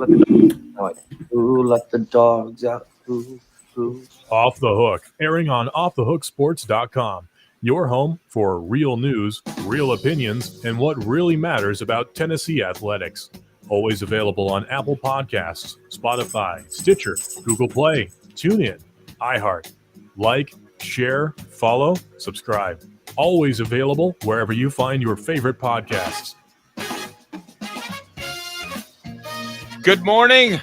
let the dogs out. Ooh, let the dogs out. Ooh, ooh. Off the Hook, airing on offthehooksports.com. Your home for real news, real opinions, and what really matters about Tennessee athletics. Always available on Apple Podcasts, Spotify, Stitcher, Google Play, TuneIn, iHeart. Like, share, follow, subscribe. Always available wherever you find your favorite podcasts. Good morning.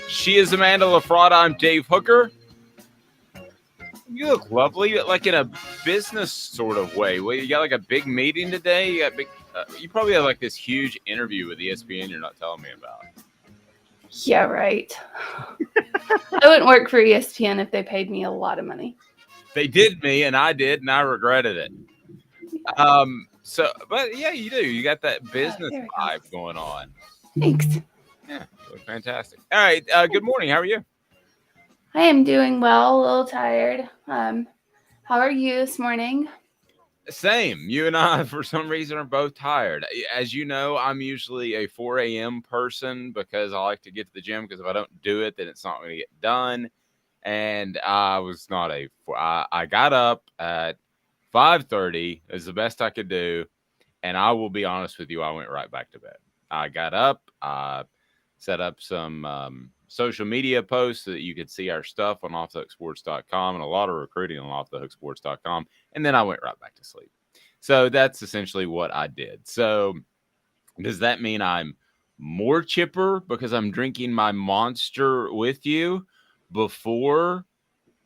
She is Amanda LaFrada. I'm Dave Hooker. You look lovely, like in a business sort of way. Well, you got like a big meeting today. You got big. You probably have like this huge interview with ESPN. You're not telling me about. Yeah, right. I wouldn't work for ESPN if they paid me a lot of money. They did me, and I did, and I regretted it. But yeah, you do. You got that business vibe going on. Thanks. Yeah, you look fantastic. All right. Good morning. How are you? I am doing well. A little tired. How are you this morning? Same. You and I, for some reason, are both tired. As you know, I'm usually a 4 a.m. person because I like to get to the gym because if I don't do it, then it's not going to get done. And I was not I got up at 5:30 is the best I could do. And I will be honest with you, I went right back to bed. I got up, I set up some social media posts so that you could see our stuff on offthehooksports.com and a lot of recruiting on offthehooksports.com. And then I went right back to sleep. So that's essentially what I did. So does that mean I'm more chipper because I'm drinking my Monster with you before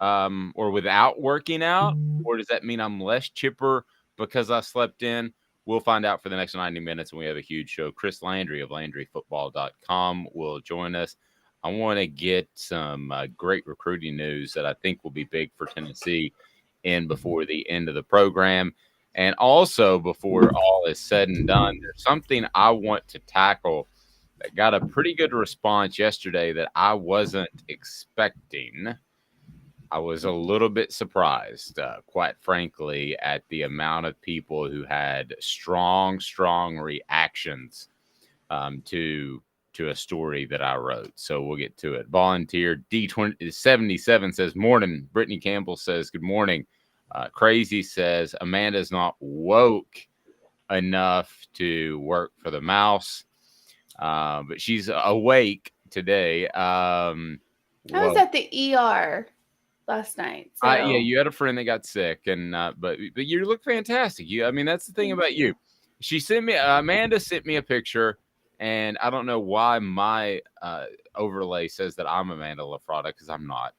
or without working out? Or does that mean I'm less chipper because I slept in? We'll find out for the next 90 minutes, and we have a huge show. Chris Landry of LandryFootball.com will join us. I want to get some great recruiting news that I think will be big for Tennessee in before the end of the program. And also, before all is said and done, there's something I want to tackle that got a pretty good response yesterday that I wasn't expecting. I was a little bit surprised, quite frankly, at the amount of people who had strong reactions to a story that I wrote. So we'll get to it. Volunteer D77 says, morning. Brittany Campbell says, good morning. Crazy says, Amanda's not woke enough to work for the mouse, but she's awake today. I was at the ER last night. So. Yeah, you had a friend that got sick, and but you look fantastic. That's the thing about you. Amanda sent me a picture, and I don't know why my overlay says that I'm Amanda LaFrada because I'm not.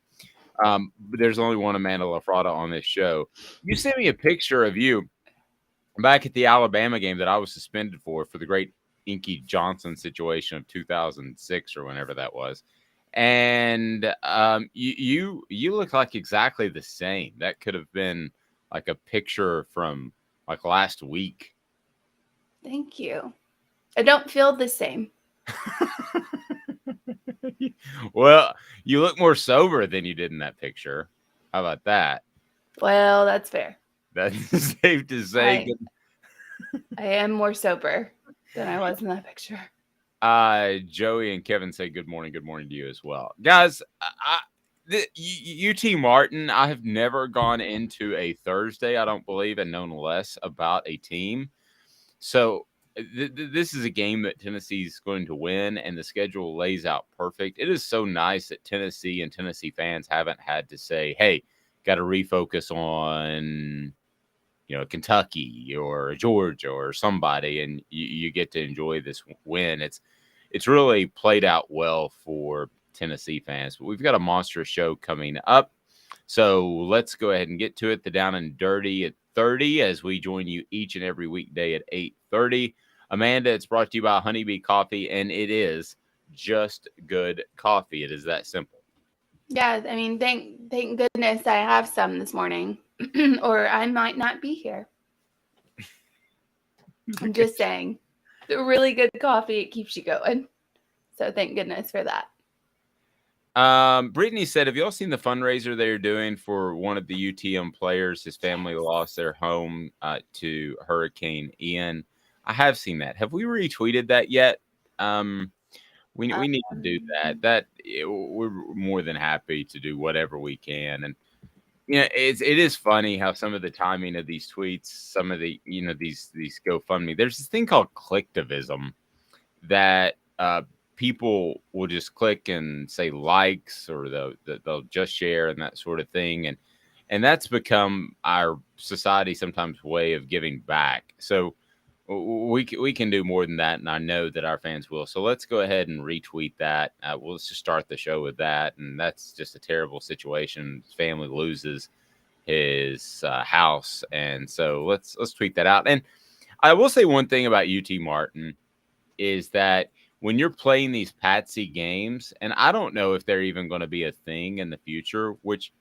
But there's only one Amanda LaFrada on this show. You sent me a picture of you back at the Alabama game that I was suspended for the great Inky Johnson situation of 2006 or whenever that was. And you look like exactly the same. That could have been like a picture from like last week. Thank you. I don't feel the same. Well, you look more sober than you did in that picture. How about that? Well, that's fair. That's safe to say. I am more sober than I was in that picture. Joey and Kevin say good morning to you as well. Guys, UT Martin, I have never gone into a Thursday, I don't believe, and known less about a team. So this is a game that Tennessee's going to win, and the schedule lays out perfect. It is so nice that Tennessee and Tennessee fans haven't had to say, hey, got to refocus on Kentucky or Georgia or somebody, and you get to enjoy this win. It's really played out well for Tennessee fans. But we've got a monstrous show coming up, so let's go ahead and get to it. The Down and Dirty at 30 as we join you each and every weekday at 8:30. Amanda, it's brought to you by Honeybee Coffee, and it is just good coffee. It is that simple. Yeah, thank goodness I have some this morning. Or I might not be here. I'm just saying. The really good coffee, it keeps you going. So thank goodness for that. Brittany said, have y'all seen the fundraiser they're doing for one of the UTM players? His family lost their home to Hurricane Ian. I have seen that. Have we retweeted that yet? We need to do that. We're more than happy to do whatever we can. And it is funny how some of the timing of these tweets, some of the these GoFundMe. There's this thing called clicktivism that people will just click and say likes, or they'll just share and that sort of thing, and that's become our society sometimes way of giving back. So we can do more than that, and I know that our fans will. So let's go ahead and retweet that. Let's just start the show with that, and that's just a terrible situation. His family loses his house, and so let's tweet that out. And I will say one thing about UT Martin is that when you're playing these patsy games, and I don't know if they're even going to be a thing in the future, which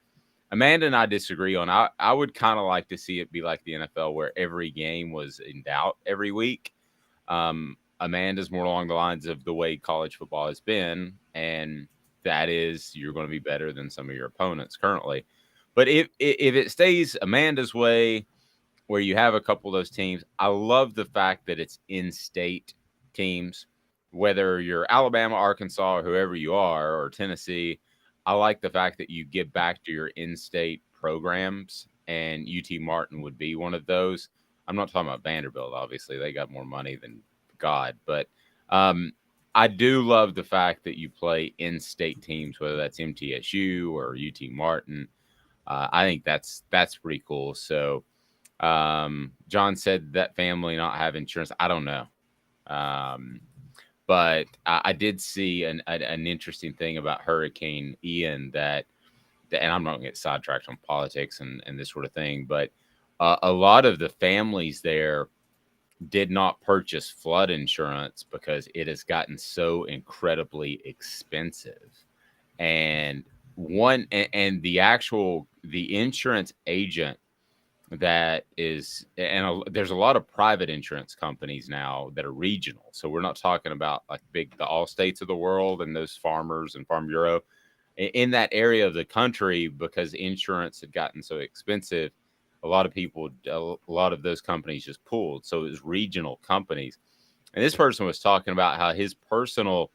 Amanda and I disagree on. I would kind of like to see it be like the NFL, where every game was in doubt every week. Amanda's more along the lines of the way college football has been, and that is you're going to be better than some of your opponents currently. But if it stays Amanda's way, where you have a couple of those teams, I love the fact that it's in-state teams, whether you're Alabama, Arkansas, or whoever you are, or Tennessee. I like the fact that you give back to your in-state programs, and UT Martin would be one of those. I'm not talking about Vanderbilt, obviously. They got more money than God. But I do love the fact that you play in-state teams, whether that's MTSU or UT Martin. I think that's pretty cool. So John said that family not have insurance. I don't know. But I did see an interesting thing about Hurricane Ian and I'm not going to get sidetracked on politics and this sort of thing, but a lot of the families there did not purchase flood insurance because it has gotten so incredibly expensive. And the insurance agent that is, and there's a lot of private insurance companies now that are regional. So we're not talking about like the Allstates of the world and those Farmers and Farm Bureau in that area of the country, because insurance had gotten so expensive. A lot of those companies just pulled. So it was regional companies. And this person was talking about how his personal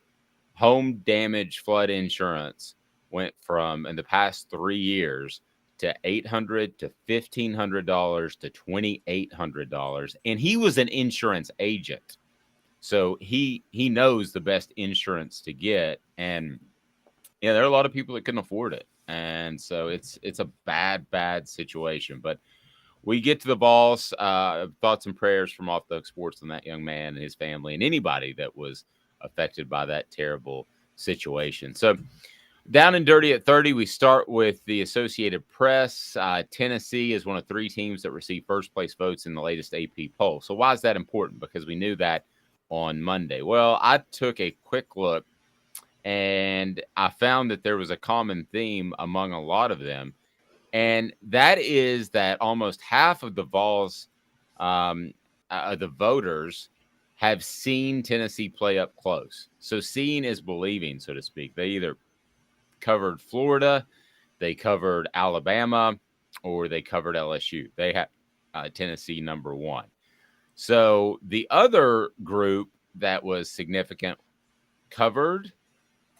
home damage flood insurance went from, in the past 3 years, to $800 to $1,500 to $2,800, and he was an insurance agent, so he knows the best insurance to get. And there are a lot of people that couldn't afford it, and so it's a bad situation. But we get to the Vols. Thoughts and prayers from Off the Hook Sports on that young man and his family, and anybody that was affected by that terrible situation. So down and dirty at 30, we start with the Associated Press. Tennessee is one of 3 teams that received first-place votes in the latest AP poll. So why is that important? Because we knew that on Monday. Well, I took a quick look, and I found that there was a common theme among a lot of them, and that is that almost half of the Vols, the voters, have seen Tennessee play up close. So seeing is believing, so to speak. They either covered Florida, they covered Alabama, or they covered LSU. They had Tennessee number 1. So the other group that was significant covered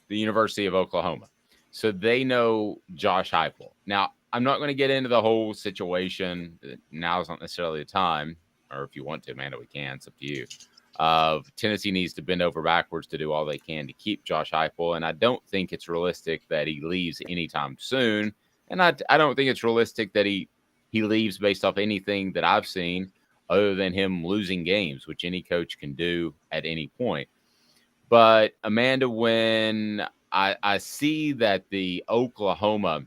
the University of Oklahoma. So they know Josh Heupel. Now, I'm not going to get into the whole situation. Now is not necessarily the time, or if you want to, Amanda, we can. It's up to you. Tennessee needs to bend over backwards to do all they can to keep Josh Heupel, and I don't think it's realistic that he leaves anytime soon. And I don't think it's realistic that he leaves based off anything that I've seen, other than him losing games, which any coach can do at any point. But Amanda, when I see that the Oklahoma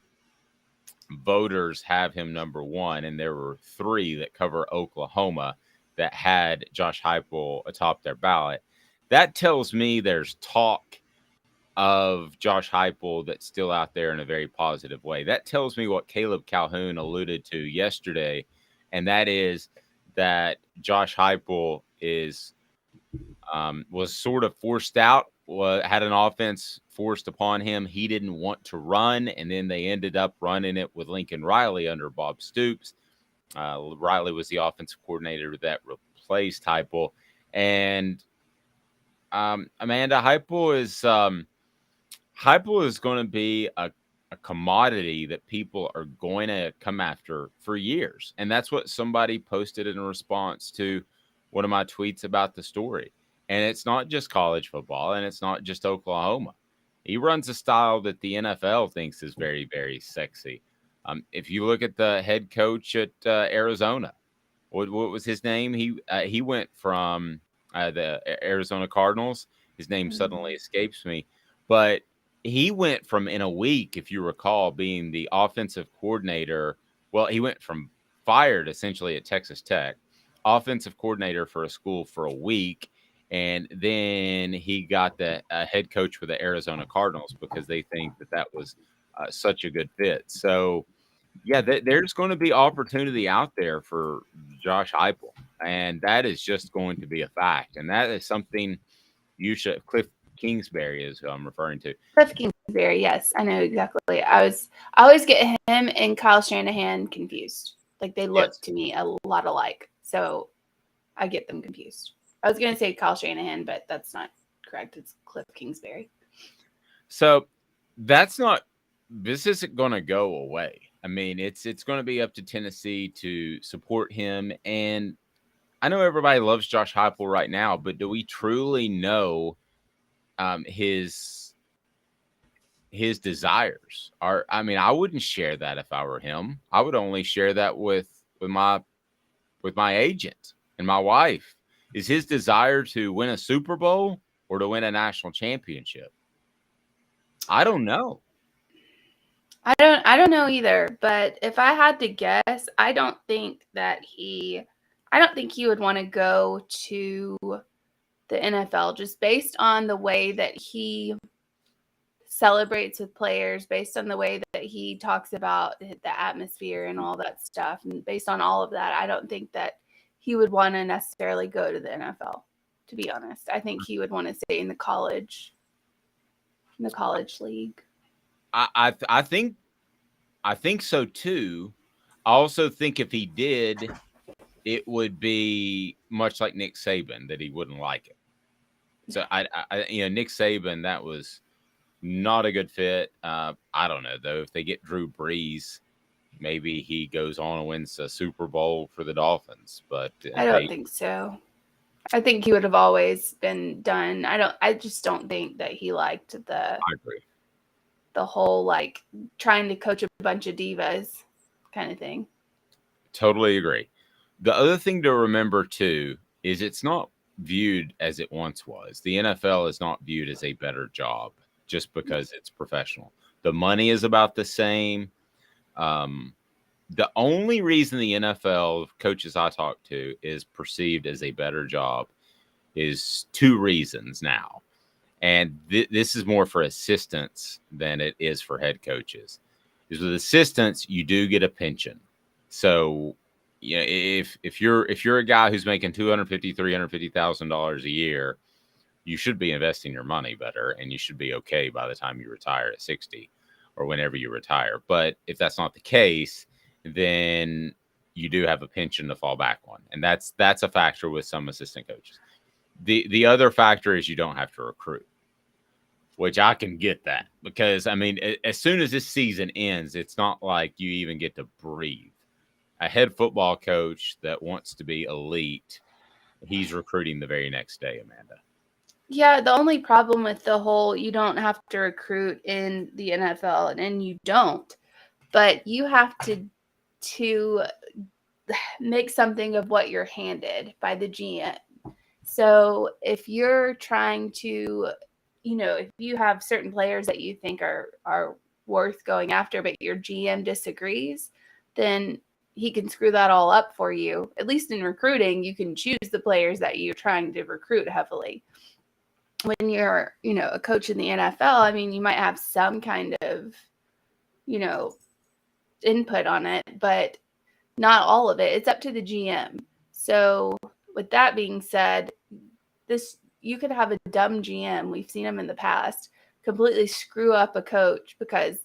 voters have him number 1, and there were 3 that cover Oklahoma that had Josh Heupel atop their ballot, that tells me there's talk of Josh Heupel that's still out there in a very positive way. That tells me what Caleb Calhoun alluded to yesterday, and that is that Josh Heupel was sort of forced out, had an offense forced upon him. He didn't want to run, and then they ended up running it with Lincoln Riley under Bob Stoops. Riley was the offensive coordinator that replaced Heupel. And Amanda, Heupel is going to be a commodity that people are going to come after for years. And that's what somebody posted in response to one of my tweets about the story. And it's not just college football, and it's not just Oklahoma. He runs a style that the NFL thinks is very, very sexy. If you look at the head coach at Arizona, what was his name? He went from the Arizona Cardinals. His name suddenly escapes me, but he went from in a week, if you recall, being the offensive coordinator. Well, he went from fired essentially at Texas Tech, offensive coordinator for a school for a week, and then he got the head coach for the Arizona Cardinals because they think that that was such a good fit. So yeah, there's going to be opportunity out there for Josh Heupel, and that is just going to be a fact. And that is something you should. Cliff Kingsbury is who I'm referring to. Cliff Kingsbury, yes, I know exactly. I always get him and Kyle Shanahan confused. Like they look Yes. to me a lot alike, so I get them confused. I was going to say Kyle Shanahan, but that's not correct. It's Cliff Kingsbury. So that's not. This isn't going to go away. I mean, it's going to be up to Tennessee to support him. And I know everybody loves Josh Heupel right now, but do we truly know his desires? I mean, I wouldn't share that if I were him. I would only share that with my agent and my wife. Is his desire to win a Super Bowl or to win a national championship? I don't know. I don't know either, but if I had to guess, I don't think he would want to go to the NFL just based on the way that he celebrates with players, based on the way that he talks about the atmosphere and all that stuff. And based on all of that, I don't think that he would want to necessarily go to the NFL, to be honest. I think he would want to stay in the college league. I think so too. I also think if he did, it would be much like Nick Saban, that he wouldn't like it. So Nick Saban, that was not a good fit. I don't know though. If they get Drew Brees, maybe he goes on and wins a Super Bowl for the Dolphins. But I don't think so. I think he would have always been done. I just don't think that he liked I agree. the whole like trying to coach a bunch of divas kind of thing. Totally agree. The other thing to remember too is it's not viewed as it once was. The NFL is not viewed as a better job just because it's professional. The money is about the same. The only reason the NFL coaches I talk to is perceived as a better job is two reasons now. And this is more for assistants than it is for head coaches. Is with assistants, you do get a pension. So, you know, if you're a guy who's making $250,000-$350,000 a year, you should be investing your money better, and you should be okay by the time you retire at 60 or whenever you retire. But if that's not the case, then you do have a pension to fall back on, and that's a factor with some assistant coaches. The other factor is you don't have to recruit, which I can get that because, I mean, as soon as this season ends, it's not like you even get to breathe. A head football coach that wants to be elite, he's recruiting the very next day, Amanda. Yeah, the only problem with the whole you don't have to recruit in the NFL, and you don't, but you have to make something of what you're handed by the GM. So if you're trying to, if you have certain players that you think are worth going after, but your GM disagrees, then he can screw that all up for you. At least in recruiting, you can choose the players that you're trying to recruit heavily. When you're, a coach in the NFL, I mean, you might have some kind of, input on it, but not all of it. It's up to the GM. So with that being said, you could have a dumb GM. We've seen them in the past completely screw up a coach because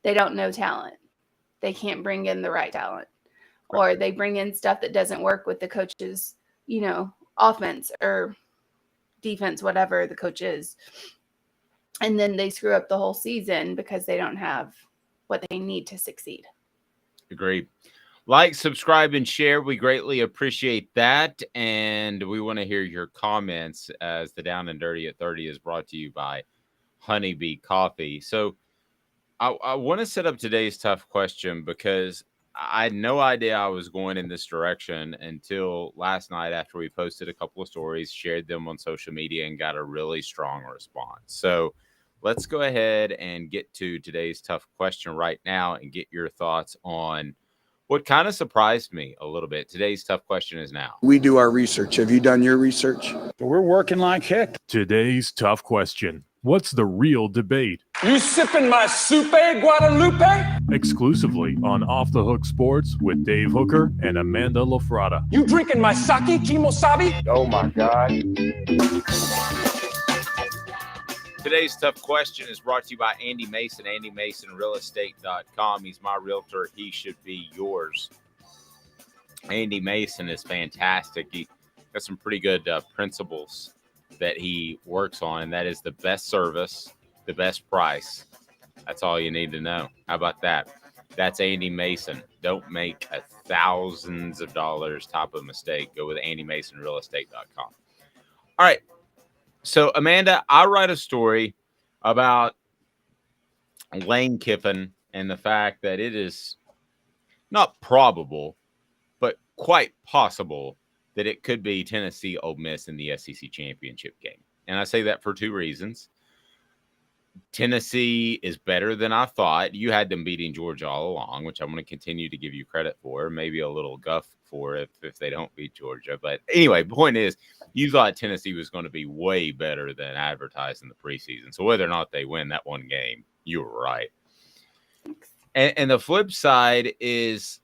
they don't know talent. They can't bring in the right talent, or they bring in stuff that doesn't work with the coach's, offense or defense, whatever the coach is. And then they screw up the whole season because they don't have what they need to succeed. Agreed. Like, subscribe, and share. We greatly appreciate that. And we want to hear your comments as the Down and Dirty at 30 is brought to you by Honeybee Coffee. So I want to set up today's tough question because I had no idea I was going in this direction until last night after we posted a couple of stories, shared them on social media, and got a really strong response. So let's go ahead and get to today's tough question right now and get your thoughts on what kind of surprised me a little bit. Today's tough question is now. We do our research. Have you done your research? We're working like heck. Today's tough question. What's the real debate? You sipping my soupe, Guadalupe? Exclusively on Off the Hook Sports with Dave Hooker and Amanda LaFrada. You drinking my sake, Kimosabi? Oh my God. Today's tough question is brought to you by Andy Mason, AndyMasonRealEstate.com. He's my realtor. He should be yours. Andy Mason is fantastic. He got some pretty good principles that he works on, and that is the best service, the best price. That's all you need to know. How about that? That's Andy Mason. Don't make thousands of dollars type of mistake. Go with AndyMasonRealEstate.com. All right. So, Amanda, I write a story about Lane Kiffin and the fact that it is not probable, but quite possible that it could be Tennessee Ole Miss in the SEC championship game. And I say that for two reasons. Tennessee is better than I thought. You had them beating Georgia all along, which I'm going to continue to give you credit for. Maybe a little guff for if they don't beat Georgia. But anyway, the point is, you thought Tennessee was going to be way better than advertised in the preseason. So whether or not they win that one game, you were right. And the flip side is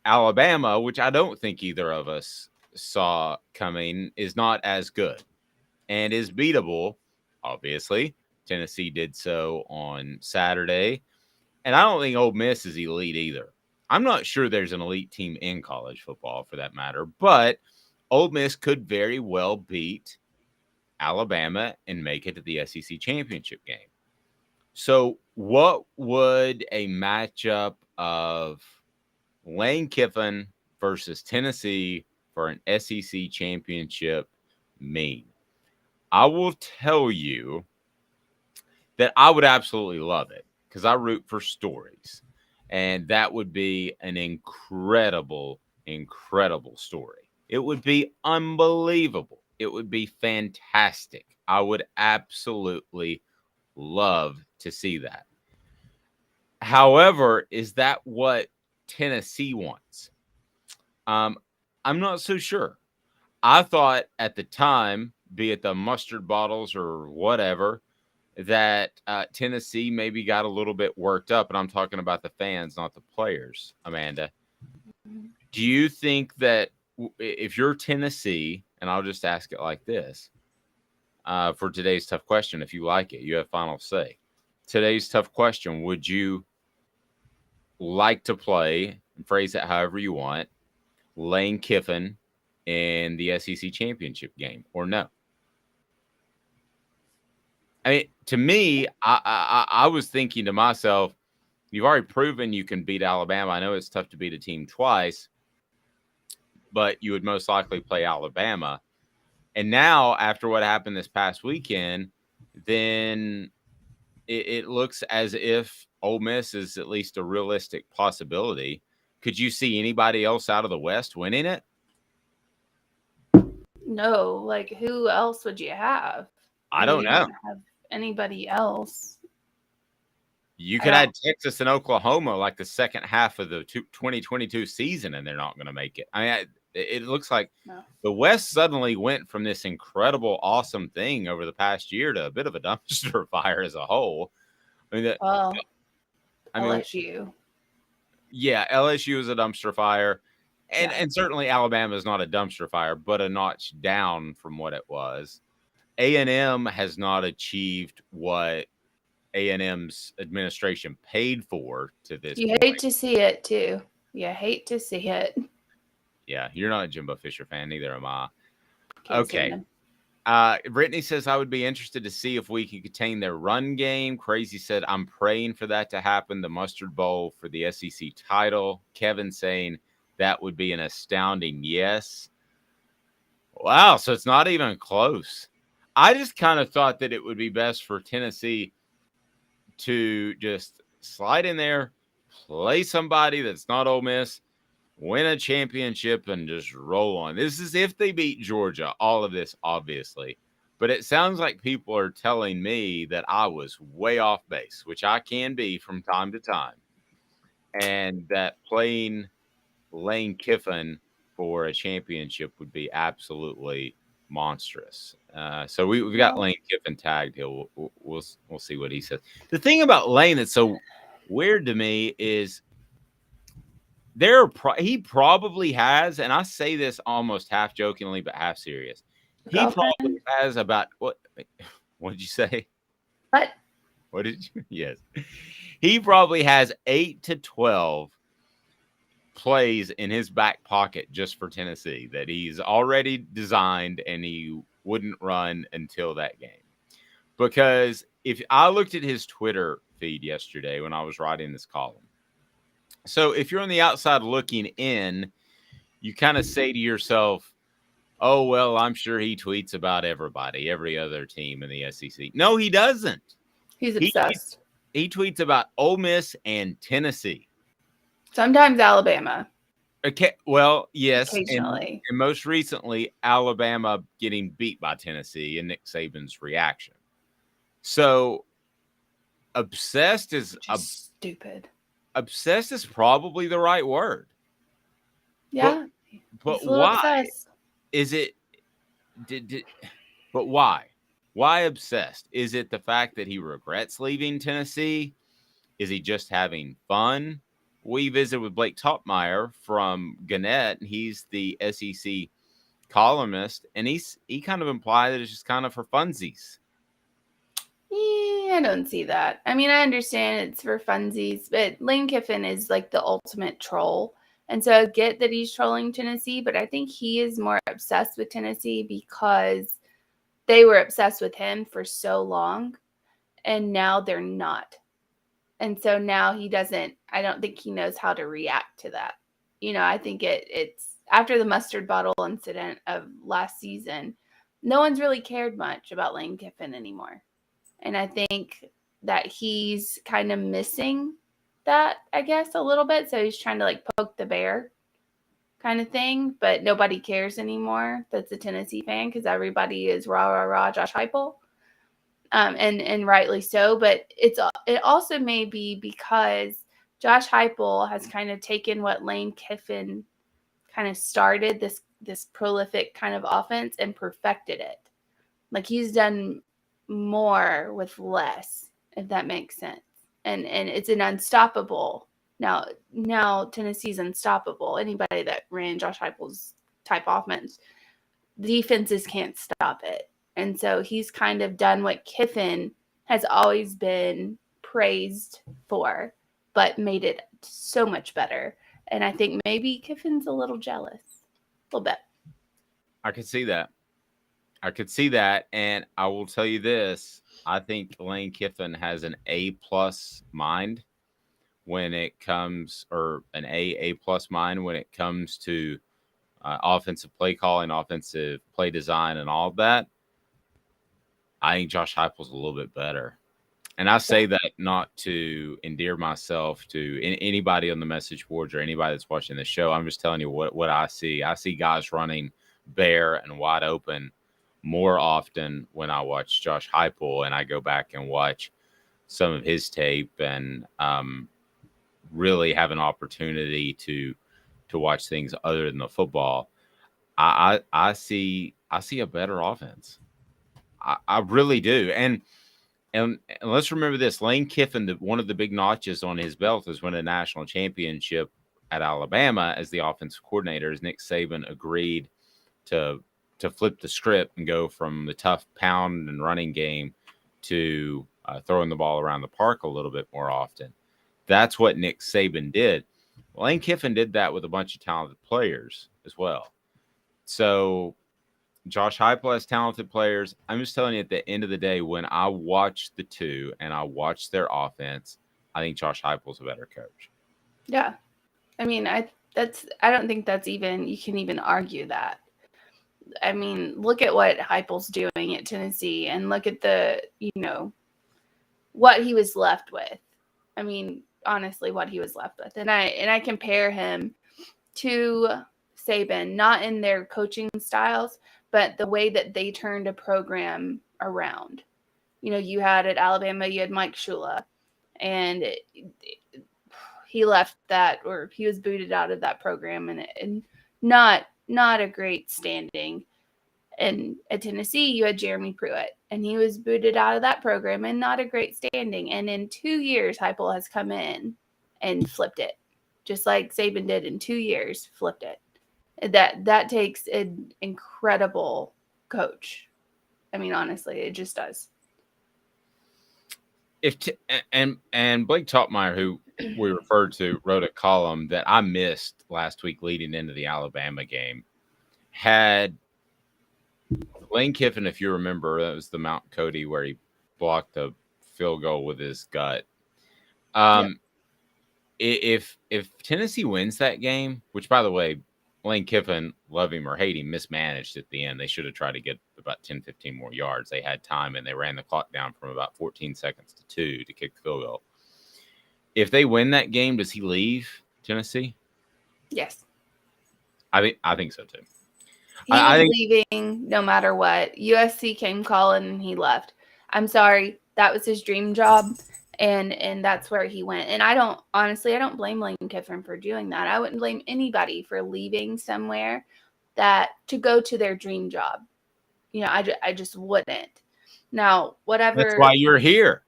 Alabama, which I don't think either of us saw coming, is not as good and is beatable, obviously. Tennessee did so on Saturday. And I don't think Ole Miss is elite either. I'm not sure there's an elite team in college football for that matter, but Ole Miss could very well beat Alabama and make it to the SEC championship game. So what would a matchup of Lane Kiffin versus Tennessee for an SEC championship mean? I will tell you that I would absolutely love it because I root for stories. And that would be an incredible, incredible story. It would be unbelievable. It would be fantastic. I would absolutely love to see that. However, is that what Tennessee wants? I'm not so sure. I thought at the time, be it the mustard bottles or whatever, that Tennessee maybe got a little bit worked up, and I'm talking about the fans, not the players, Amanda. Do you think that if you're Tennessee, and I'll just ask it like this, for today's tough question, if you like it, you have final say. Today's tough question, would you like to play, and phrase it however you want, Lane Kiffin in the SEC championship game or no? I mean, to me, I was thinking to myself, you've already proven you can beat Alabama. I know it's tough to beat a team twice, but you would most likely play Alabama. And now, after what happened this past weekend, then it looks as if Ole Miss is at least a realistic possibility. Could you see anybody else out of the West winning it? No, like who else would you have? I don't know. Have anybody else? You could add Texas and Oklahoma like the second half of the 2022 season, and they're not going to make it. I mean, it looks like the West suddenly went from this incredible, awesome thing over the past year to a bit of a dumpster fire as a whole. I mean, LSU. Yeah, LSU is a dumpster fire. And certainly Alabama is not a dumpster fire, but a notch down from what it was. A&M has not achieved what A&M's administration paid for to this You point. hate to see it, too. You hate to see it. Yeah, you're not a Jimbo Fisher fan, neither am I. Can't Okay. stand him. Brittany says, I would be interested to see if we can contain their run game. Crazy said, I'm praying for that to happen. The Mustard Bowl for the SEC title. Kevin saying that would be an astounding yes. Wow. So it's not even close. I just kind of thought that it would be best for Tennessee to just slide in there, play somebody that's not Ole Miss, win a championship, and just roll on. This is if they beat Georgia, all of this, obviously. But it sounds like people are telling me that I was way off base, which I can be from time to time, and that playing Lane Kiffin for a championship would be absolutely monstrous. So we've got Lane Kiffin tagged here. We'll see what he says. The thing about Lane that's so weird to me is he probably has, and I say this almost half jokingly but half serious. He probably has about what did you say? What did you? Yes, he probably has 8 to 12 plays in his back pocket just for Tennessee that he's already designed, and he wouldn't run until that game. Because if I looked at his Twitter feed yesterday when I was writing this column, so if you're on the outside looking in, you kind of say to yourself, oh, well, I'm sure he tweets about everybody, every other team in the SEC. No, he doesn't. He's obsessed. He tweets about Ole Miss and Tennessee. Sometimes Alabama. Okay, well, yes. Occasionally. And most recently, Alabama getting beat by Tennessee and Nick Saban's reaction. So obsessed is stupid. Obsessed is probably the right word. Yeah. But why obsessed. is it? But why? Why obsessed? Is it the fact that he regrets leaving Tennessee? Is he just having fun? We visited with Blake Topmeyer from Gannett, and he's the SEC columnist, and he kind of implied that it's just kind of for funsies. Yeah, I don't see that. I mean, I understand it's for funsies, but Lane Kiffin is like the ultimate troll. And so I get that he's trolling Tennessee, but I think he is more obsessed with Tennessee because they were obsessed with him for so long, and now they're not. And so now I don't think he knows how to react to that. I think it's after the mustard bottle incident of last season, no one's really cared much about Lane Kiffin anymore. And I think that he's kind of missing that, I guess, a little bit. So he's trying to like poke the bear kind of thing, but nobody cares anymore that's a Tennessee fan because everybody is rah, rah, rah, Josh Heupel. And rightly so, but it also may be because Josh Heupel has kind of taken what Lane Kiffin kind of started, this prolific kind of offense, and perfected it. Like he's done more with less, if that makes sense. And it's an unstoppable. Now Tennessee's unstoppable. Anybody that ran Josh Heupel's type offense, defenses can't stop it. And so he's kind of done what Kiffin has always been praised for, but made it so much better. And I think maybe Kiffin's a little jealous. A little bit. I could see that. And I will tell you this. I think Lane Kiffin has an A+ mind when it comes, or an A+ mind when it comes to offensive play calling, offensive play design, and all of that. I think Josh Heupel's a little bit better. And I say that not to endear myself to anybody on the message boards or anybody that's watching the show. I'm just telling you what I see. I see guys running bare and wide open more often when I watch Josh Heupel, and I go back and watch some of his tape and really have an opportunity to watch things other than the football. I see a better offense. I really do. And let's remember this. Lane Kiffin, one of the big notches on his belt is winning a national championship at Alabama as the offensive coordinator, as Nick Saban agreed to flip the script and go from the tough pound and running game to throwing the ball around the park a little bit more often. That's what Nick Saban did. Lane Kiffin did that with a bunch of talented players as well. So Josh Heupel has talented players. I'm just telling you, at the end of the day, when I watch the two and I watch their offense, I think Josh Heupel's a better coach. Yeah. I mean, I don't think that's even, you can even argue that. I mean, look at what Heupel's doing at Tennessee and look at the, what he was left with. I mean, honestly, what he was left with. And I compare him to Saban, not in their coaching styles, but the way that they turned a program around. You had at Alabama, you had Mike Shula, and he left that, or he was booted out of that program, and not a great standing. And at Tennessee, you had Jeremy Pruitt, and he was booted out of that program and not a great standing. And in 2 years, Heupel has come in and flipped it, just like Saban did in 2 years, flipped it. That takes an incredible coach. I mean, honestly, it just does. And Blake Topmeyer, who we referred to, wrote a column that I missed last week leading into the Alabama game. Had Lane Kiffin, if you remember, that was the Mount Cody where he blocked a field goal with his gut. If Tennessee wins that game, which, by the way, Lane Kiffin, love him or hate him, mismanaged at the end. They should have tried to get about 10, 15 more yards. They had time, and they ran the clock down from about 14 seconds to 2 to kick the field goal. If they win that game, does he leave Tennessee? Yes. I think so, too. He was leaving no matter what. USC came calling and he left. I'm sorry. That was his dream job. And that's where he went. And I don't blame Lane Kiffin for doing that. I wouldn't blame anybody for leaving somewhere to go to their dream job. I just wouldn't. Now, whatever. That's why you're here.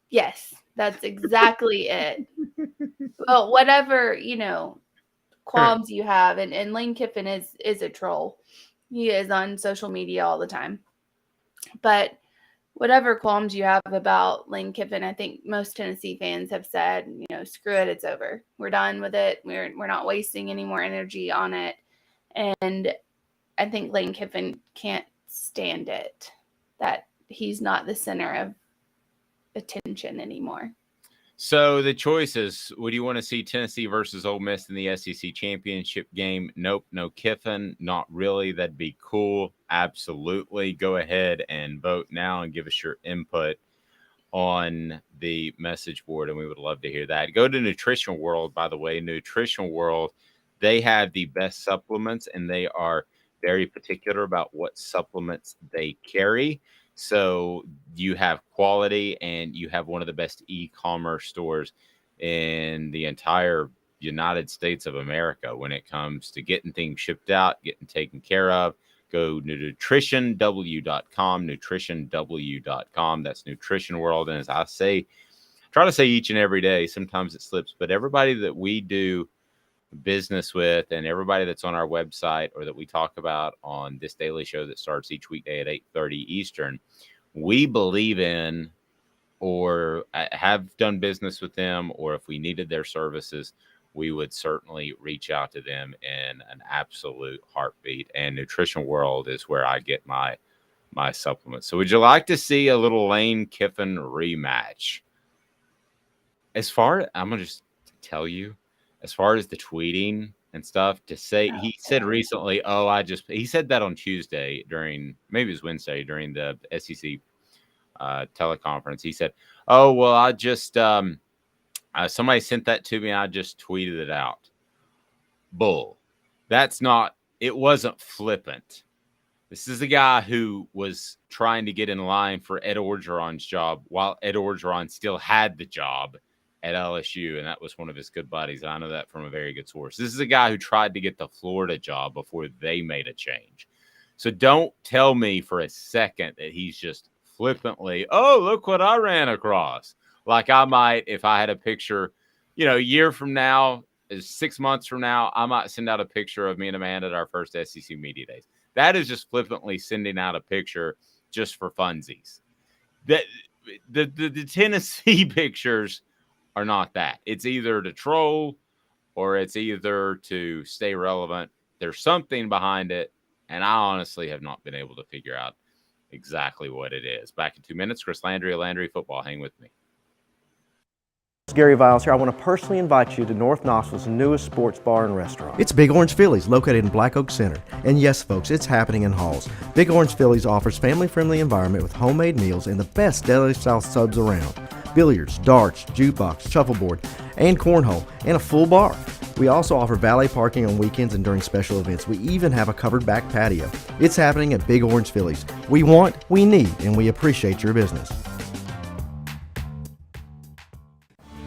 Yes, that's exactly it. Well, whatever, qualms you have, and Lane Kiffin is a troll. He is on social media all the time. But whatever qualms you have about Lane Kiffin, I think most Tennessee fans have said, screw it, it's over. We're done with it. We're not wasting any more energy on it. And I think Lane Kiffin can't stand it, that he's not the center of attention anymore. So the choices, would you want to see Tennessee versus Ole Miss in the SEC championship game? Nope, no Kiffin. Not really. That'd be cool. Absolutely. Go ahead and vote now and give us your input on the message board, and we would love to hear that. Go to Nutrition World, by the way. Nutrition World, they have the best supplements, and they are very particular about what supplements they carry. So you have quality, and you have one of the best e-commerce stores in the entire United States of America when it comes to getting things shipped out, getting taken care of. Go to nutritionw.com, nutritionw.com. That's Nutrition World. And as I say, try to say each and every day, sometimes it slips, but everybody that we do business with and everybody that's on our website or that we talk about on this daily show that starts each weekday at 8:30 Eastern, we believe in or have done business with them, or if we needed their services, we would certainly reach out to them in an absolute heartbeat. And Nutrition World is where I get my supplements. So would you like to see a little Lane Kiffin rematch? I'm going to just tell you, as far as the tweeting and stuff, to say, he said recently, he said that on Tuesday maybe it was Wednesday during the SEC teleconference. He said, oh, well, I just, somebody sent that to me. I just tweeted it out. Bull. It wasn't flippant. This is a guy who was trying to get in line for Ed Orgeron's job while Ed Orgeron still had the job at LSU, and that was one of his good buddies. And I know that from a very good source. This is a guy who tried to get the Florida job before they made a change. So don't tell me for a second that he's just flippantly, oh, look what I ran across. Like I might, if I had a picture, a year from now, 6 months from now, I might send out a picture of me and Amanda at our first SEC Media Days. That is just flippantly sending out a picture just for funsies. The Tennessee pictures are not that. It's either to troll or it's either to stay relevant. There's something behind it. And I honestly have not been able to figure out exactly what it is. Back in 2 minutes, Chris Landry of Landry Football. Hang with me. Gary Viles here. I want to personally invite you to North Knoxville's newest sports bar and restaurant. It's Big Orange Phillies, located in Black Oak Center. And yes, folks, it's happening in Halls. Big Orange Phillies offers family-friendly environment with homemade meals and the best deli-style subs around. Billiards, darts, jukebox, shuffleboard, and cornhole, and a full bar. We also offer valet parking on weekends and during special events. We even have a covered back patio. It's happening at Big Orange Phillies. We want, we need, and we appreciate your business.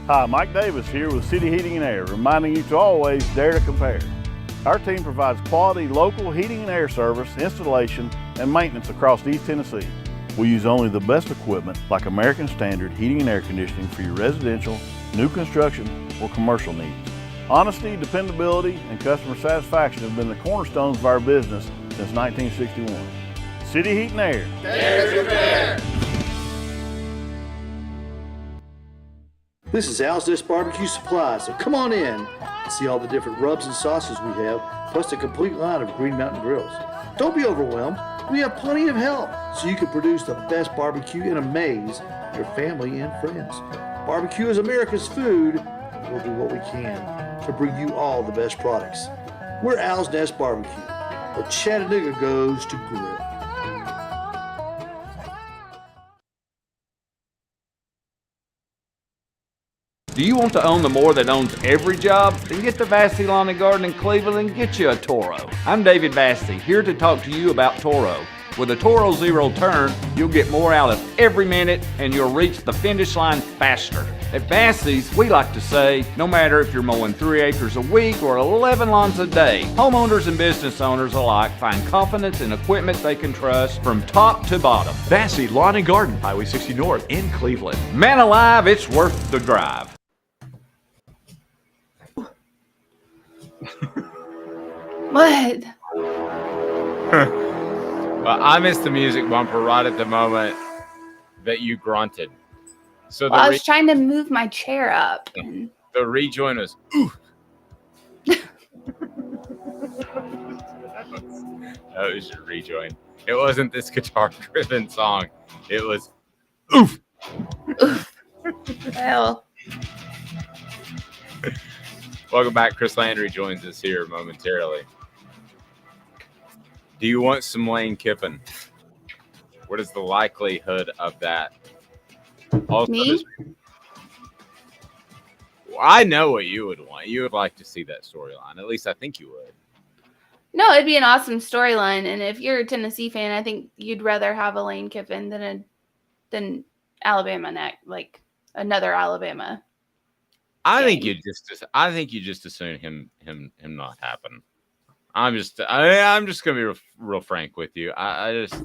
Hi, Mike Davis here with City Heating and Air, reminding you to always dare to compare. Our team provides quality local heating and air service, installation, and maintenance across East Tennessee. We use only the best equipment like American Standard heating and air conditioning for your residential, new construction, or commercial needs. Honesty, dependability, and customer satisfaction have been the cornerstones of our business since 1961. City Heat and Air. Dare to compare. This is Al's Nest Barbecue Supply, so come on in and see all the different rubs and sauces we have, plus a complete line of Green Mountain grills. Don't be overwhelmed. We have plenty of help so you can produce the best barbecue and amaze your family and friends. Barbecue is America's food. We'll do what we can to bring you all the best products. We're Al's Nest Barbecue, where Chattanooga goes to grill. Do you want to own the more that owns every job? Then get to Vassey Lawn and Garden in Cleveland and get you a Toro. I'm David Vassey, here to talk to you about Toro. With a Toro Zero Turn, you'll get more out of every minute and you'll reach the finish line faster. At Vassey's, we like to say, no matter if you're mowing 3 acres a week or 11 lawns a day, homeowners and business owners alike find confidence in equipment they can trust from top to bottom. Vassey Lawn and Garden, Highway 60 North in Cleveland. Man alive, it's worth the drive. What? Well, I missed the music bumper right at the moment that you grunted. So I was trying to move my chair up. The rejoin was, ooh. That was your rejoin. It wasn't this guitar-driven song. It was, oof. Oof. Well. Welcome back. Chris Landry joins us here momentarily. Do you want some Lane Kiffin? What is the likelihood of that? Also, me? I know what you would want. You would like to see that storyline. At least I think you would. No, it'd be an awesome storyline. And if you're a Tennessee fan, I think you'd rather have a Lane Kiffin than Alabama neck, like another Alabama. I think you just assume him not happen. I'm just gonna be real frank with you. I just,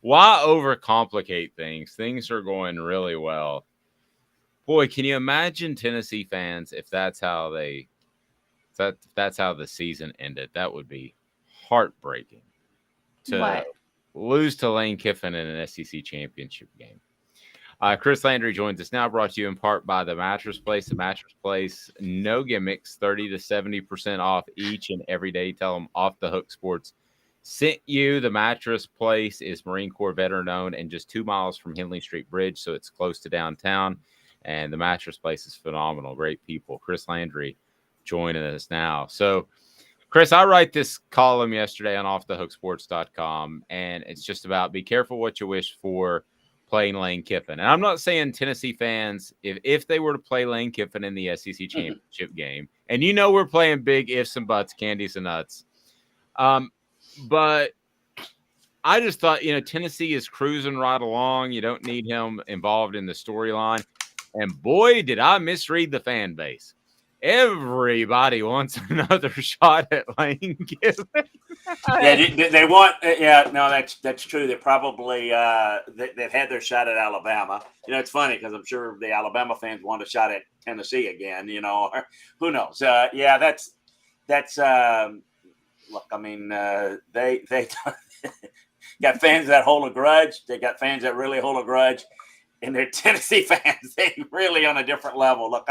why overcomplicate things? Things are going really well. Boy, can you imagine Tennessee fans if that's how the season ended? That would be heartbreaking to lose to Lane Kiffin in an SEC championship game. Chris Landry joins us now, brought to you in part by The Mattress Place. The Mattress Place, no gimmicks, 30 to 70% off each and every day. Tell them Off the Hook Sports sent you. The Mattress Place is Marine Corps veteran owned and just 2 miles from Henley Street Bridge, so it's close to downtown. And The Mattress Place is phenomenal. Great people. Chris Landry joining us now. So, Chris, I write this column yesterday on offthehooksports.com, and it's just about be careful what you wish for playing Lane Kiffin. And I'm not saying Tennessee fans, if they were to play Lane Kiffin in the SEC championship game, and we're playing big ifs and buts, candies and nuts. But I just thought, Tennessee is cruising right along. You don't need him involved in the storyline. And boy, did I misread the fan base. Everybody wants another shot at Lane Kiffin. They want. Yeah, no, that's true. They probably they've had their shot at Alabama. It's funny because I'm sure the Alabama fans want a shot at Tennessee again. Or who knows? Yeah, that's. Look, I mean, they got fans that hold a grudge. They got fans that really hold a grudge, and they're Tennessee fans. They really on a different level. Look,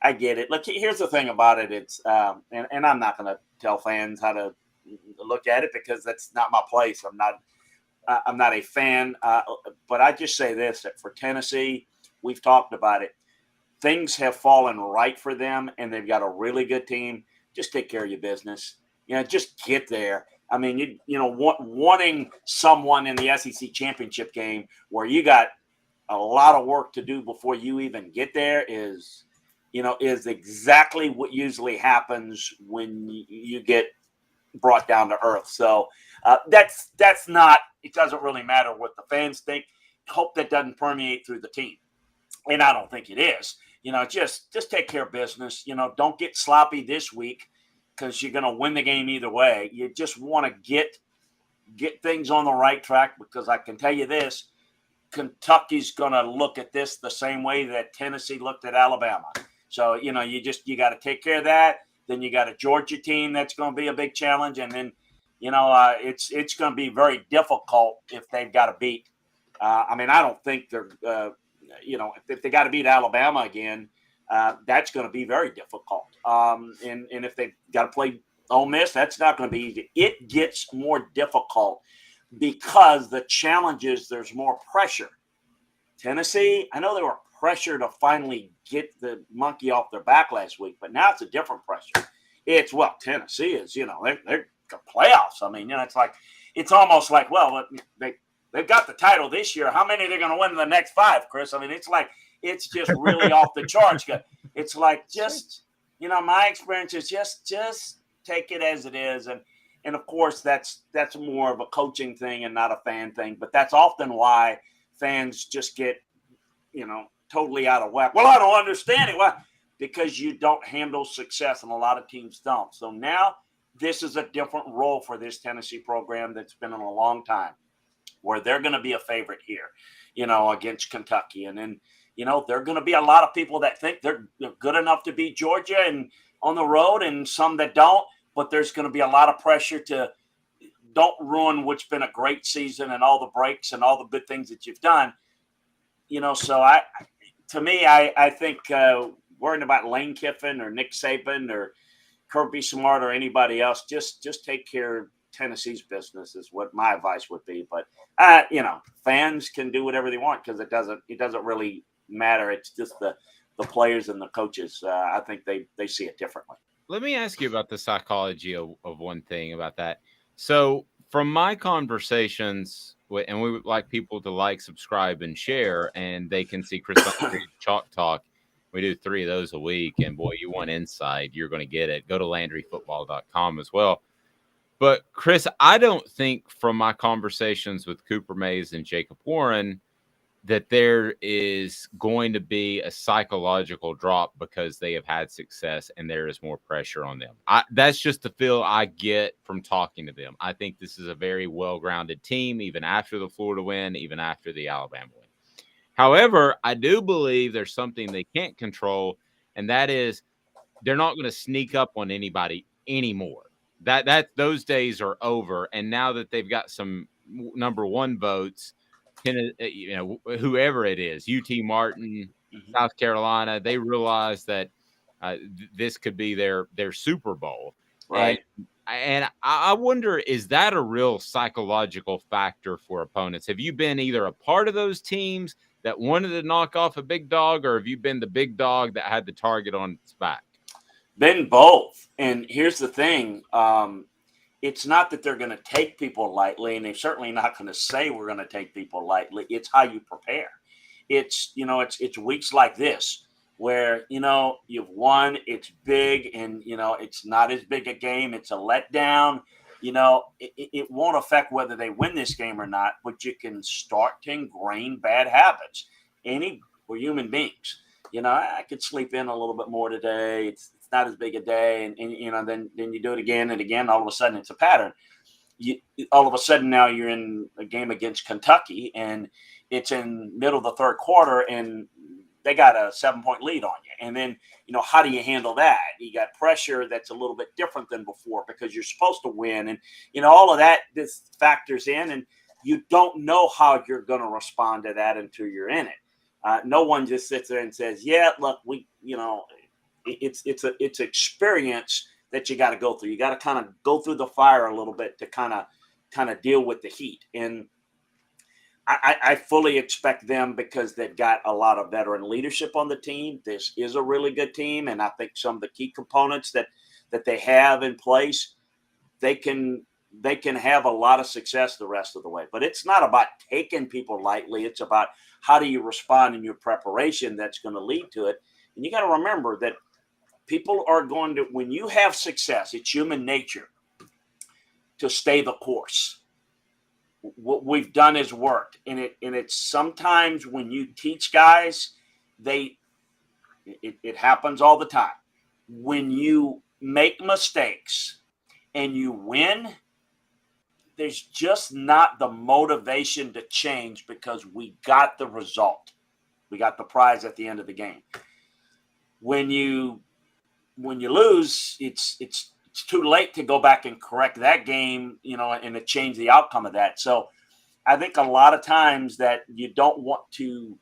I get it. Look, here's the thing about it. It's and I'm not going to tell fans how to look at it because that's not my place. I'm not a fan. But I just say this, that for Tennessee, we've talked about it. Things have fallen right for them, and they've got a really good team. Just take care of your business. Just get there. I mean, wanting someone in the SEC championship game where you got a lot of work to do before you even get there is exactly what usually happens when you get brought down to earth. So that's not. It doesn't really matter what the fans think. Hope that doesn't permeate through the team, and I don't think it is. Just take care of business. Don't get sloppy this week because you're going to win the game either way. You just want to get things on the right track, because I can tell you this: Kentucky's going to look at this the same way that Tennessee looked at Alabama. So you got to take care of that. Then you got a Georgia team that's going to be a big challenge, and then it's going to be very difficult if they've got to beat. I don't think they're if they got to beat Alabama again, that's going to be very difficult. And if they've got to play Ole Miss, that's not going to be easy. It gets more difficult because the challenges, there's more pressure. Tennessee, I know they were pressure to finally get the monkey off their back last week, but now it's a different pressure. Tennessee is, they're playoffs. It's almost like, they've got the title this year. How many are they going to win in the next 5, Chris? It's just really off the charts. It's like, my experience is just take it as it is. And of course, that's more of a coaching thing and not a fan thing. But that's often why fans just get, totally out of whack. Well, I don't understand it. Why? Because you don't handle success, and a lot of teams don't. So now this is a different role for this Tennessee program that's been in a long time, where they're going to be a favorite here, against Kentucky. And then, there are going to be a lot of people that think they're good enough to beat Georgia and on the road, and some that don't. But there's going to be a lot of pressure to don't ruin what's been a great season and all the breaks and all the good things that you've done. So I think worrying about Lane Kiffin or Nick Saban or Kirby Smart or anybody else, just take care of Tennessee's business is what my advice would be. But fans can do whatever they want because it doesn't really matter. It's just the players and the coaches. I think they see it differently. Let me ask you about the psychology of one thing about that. So from my conversations, and we would like people to subscribe, and share, and they can see Chris Chalk Talk. We do 3 of those a week, and boy, you want insight, you're going to get it. Go to LandryFootball.com as well. But Chris, I don't think from my conversations with Cooper Mays and Jacob Warren that there is going to be a psychological drop because they have had success and there is more pressure on them. That's just the feel I get from talking to them. I think this is a very well-grounded team, even after the Florida win, even after the Alabama win. However, I do believe there's something they can't control, and that is they're not going to sneak up on anybody anymore. That those days are over, and now that they've got some number 1 votes, whoever it is, UT Martin, South Carolina, they realize that this could be their Super Bowl. Right. And I wonder, is that a real psychological factor for opponents? Have you been either a part of those teams that wanted to knock off a big dog, or have you been the big dog that had the target on its back? Been both. And here's the thing. It's not that they're going to take people lightly, and they're certainly not going to say we're going to take people lightly. It's how you prepare. It's weeks like this where, you've won, it's big, and, it's not as big a game. It's a letdown. It won't affect whether they win this game or not, but you can start to ingrain bad habits. We're human beings. I could sleep in a little bit more today. It's not as big a day. And then you do it again and again. All of a sudden it's a pattern. All of a sudden now you're in a game against Kentucky and it's in middle of the 3rd quarter and they got a 7-point lead on you. And then, how do you handle that? You got pressure that's a little bit different than before because you're supposed to win. And, all of that, this factors in, and you don't know how you're going to respond to that until you're in it. No one just sits there and says, yeah, look, it's experience that you got to go through. You got to kind of go through the fire a little bit to kind of deal with the heat. And I fully expect them, because they've got a lot of veteran leadership on the team. This is a really good team, and I think some of the key components that they have in place, they can have a lot of success the rest of the way. But it's not about taking people lightly. It's about how do you respond in your preparation that's going to lead to it. And you got to remember that people are going to, when you have success, it's human nature to stay the course. What we've done is worked, and it's sometimes when you teach guys, it happens all the time. When you make mistakes and you win, there's just not the motivation to change, because we got the result. We got the prize at the end of the game. When you lose, it's too late to go back and correct that game, and to change the outcome of that. So I think a lot of times that you don't want to,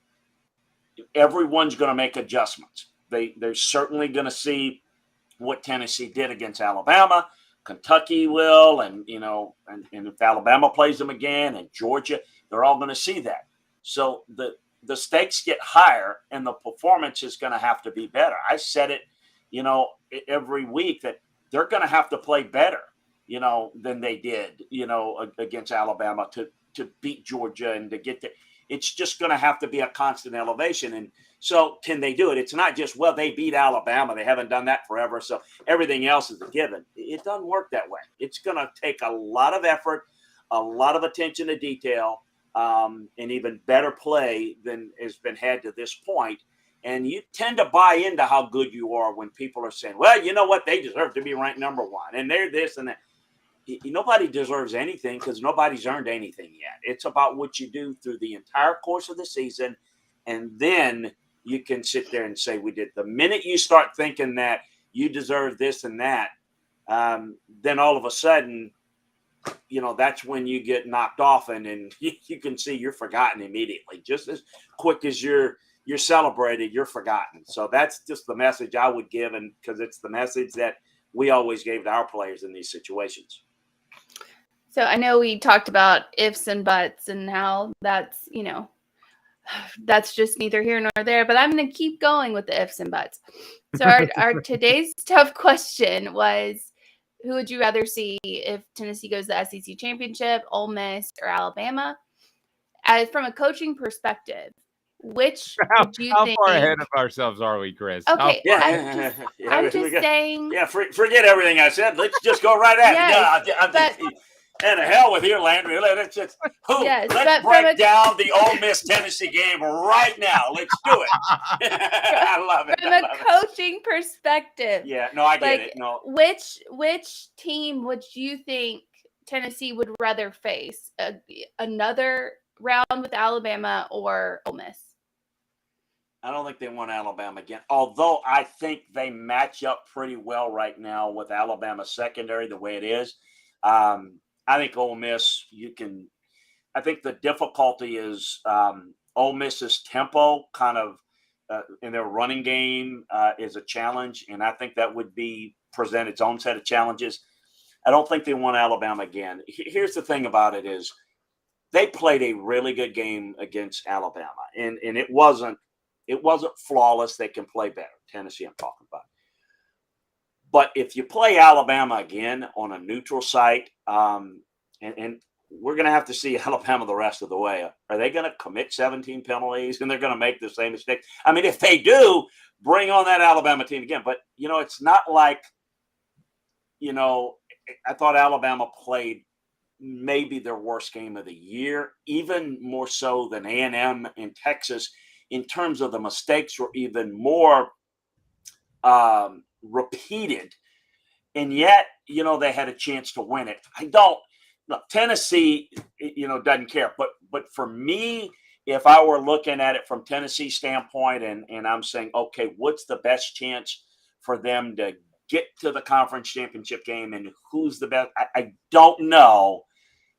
everyone's going to make adjustments. They're certainly going to see what Tennessee did against Alabama. Kentucky will, and if Alabama plays them again, and Georgia, they're all going to see that. So the stakes get higher, and the performance is going to have to be better. I said it, every week, that they're going to have to play better, than they did, against Alabama to beat Georgia and to get there. It's just going to have to be a constant elevation. And so can they do it? It's not just, well, they beat Alabama. They haven't done that forever, so everything else is a given. It doesn't work that way. It's going to take a lot of effort, a lot of attention to detail, and even better play than has been had to this point. And you tend to buy into how good you are when people are saying, well, you know what? They deserve to be ranked number one, and they're this and that. Nobody deserves anything, because nobody's earned anything yet. It's about what you do through the entire course of the season, and then you can sit there and say, we did. The minute you start thinking that you deserve this and that, then all of a sudden, that's when you get knocked off, and you can see you're forgotten immediately. Just as quick as you're celebrated, you're forgotten. So that's just the message I would give, and because it's the message that we always gave to our players in these situations. So I know we talked about ifs and buts and how that's, that's just neither here nor there, but I'm going to keep going with the ifs and buts. So our today's tough question was, who would you rather see if Tennessee goes to the SEC championship, Ole Miss or Alabama? From a coaching perspective, which would you how think? far ahead of ourselves are we, Chris? Okay, I'm just saying. Yeah, forget everything I said. Let's just go right at it. Yes, and the hell with you, Landry. Let's just let's break down the Ole Miss Tennessee game right now. Let's do it. I love it. From a coaching perspective. Yeah, no, I get it. No, which team would you think Tennessee would rather face? Another round with Alabama or Ole Miss? I don't think they want Alabama again. Although I think they match up pretty well right now with Alabama secondary the way it is. I think Ole Miss, I think the difficulty is Ole Miss's tempo kind of in their running game is a challenge, and I think that would present its own set of challenges. I don't think they want Alabama again. Here's the thing about it is they played a really good game against Alabama, and it wasn't flawless. They can play better. Tennessee, I'm talking about. But if you play Alabama again on a neutral site, and we're going to have to see Alabama the rest of the way. Are they going to commit 17 penalties and they're going to make the same mistake? I mean, if they do, bring on that Alabama team again. But, it's not like, I thought Alabama played maybe their worst game of the year, even more so than A&M in Texas, in terms of the mistakes were even more repeated, and yet they had a chance to win it. Tennessee doesn't care, but for me, if I were looking at it from Tennessee's standpoint, and I'm saying, okay, what's the best chance for them to get to the conference championship game, and who's the best? I don't know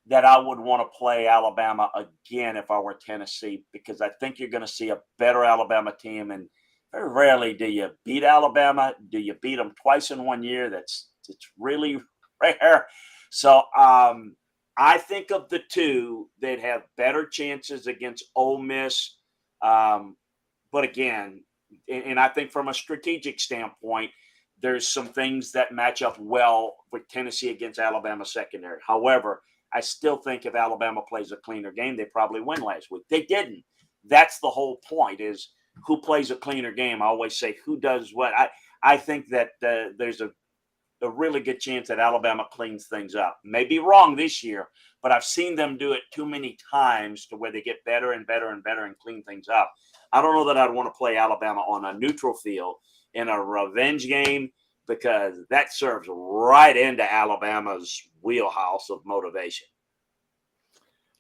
that I would want to play Alabama again if I were Tennessee, because I think you're going to see a better Alabama team. And very rarely do you beat Alabama. Do you beat them twice in 1 year? That's It's really rare. So I think of the two, they'd have better chances against Ole Miss. But again, and I think from a strategic standpoint, there's some things that match up well with Tennessee against Alabama secondary. However, I still think if Alabama plays a cleaner game, they probably win last week. They didn't. That's the whole point, is who plays a cleaner game. I always say who does what. I think that there's a really good chance that Alabama cleans things up. Maybe wrong this year, but I've seen them do it too many times to where they get better and better and better and clean things up. I don't know that I'd want to play Alabama on a neutral field in a revenge game, because that serves right into Alabama's wheelhouse of motivation.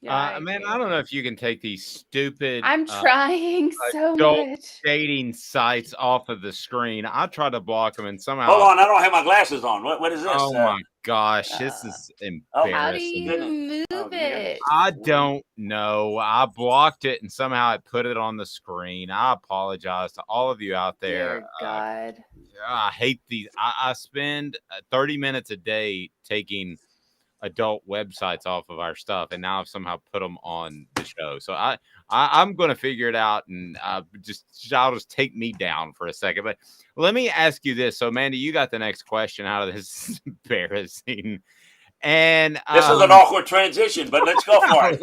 Yeah, man, I don't know if you can take these stupid I'm trying so adult much. dating sites off of the screen. I try to block them, and somehow Hold on, I don't have my glasses on. What is this? Oh my gosh, this is embarrassing. How do you move it? I don't know. I blocked it and somehow I put it on the screen. I apologize to all of you out there. Dear God. I hate these. I spend 30 minutes a day taking adult websites off of our stuff, and now I've somehow put them on the show. So I'm going to figure it out, and I'll just take me down for a second. But let me ask you this. So, Mandy, you got the next question out of this. Embarrassing. And this is an awkward transition, but let's go for it.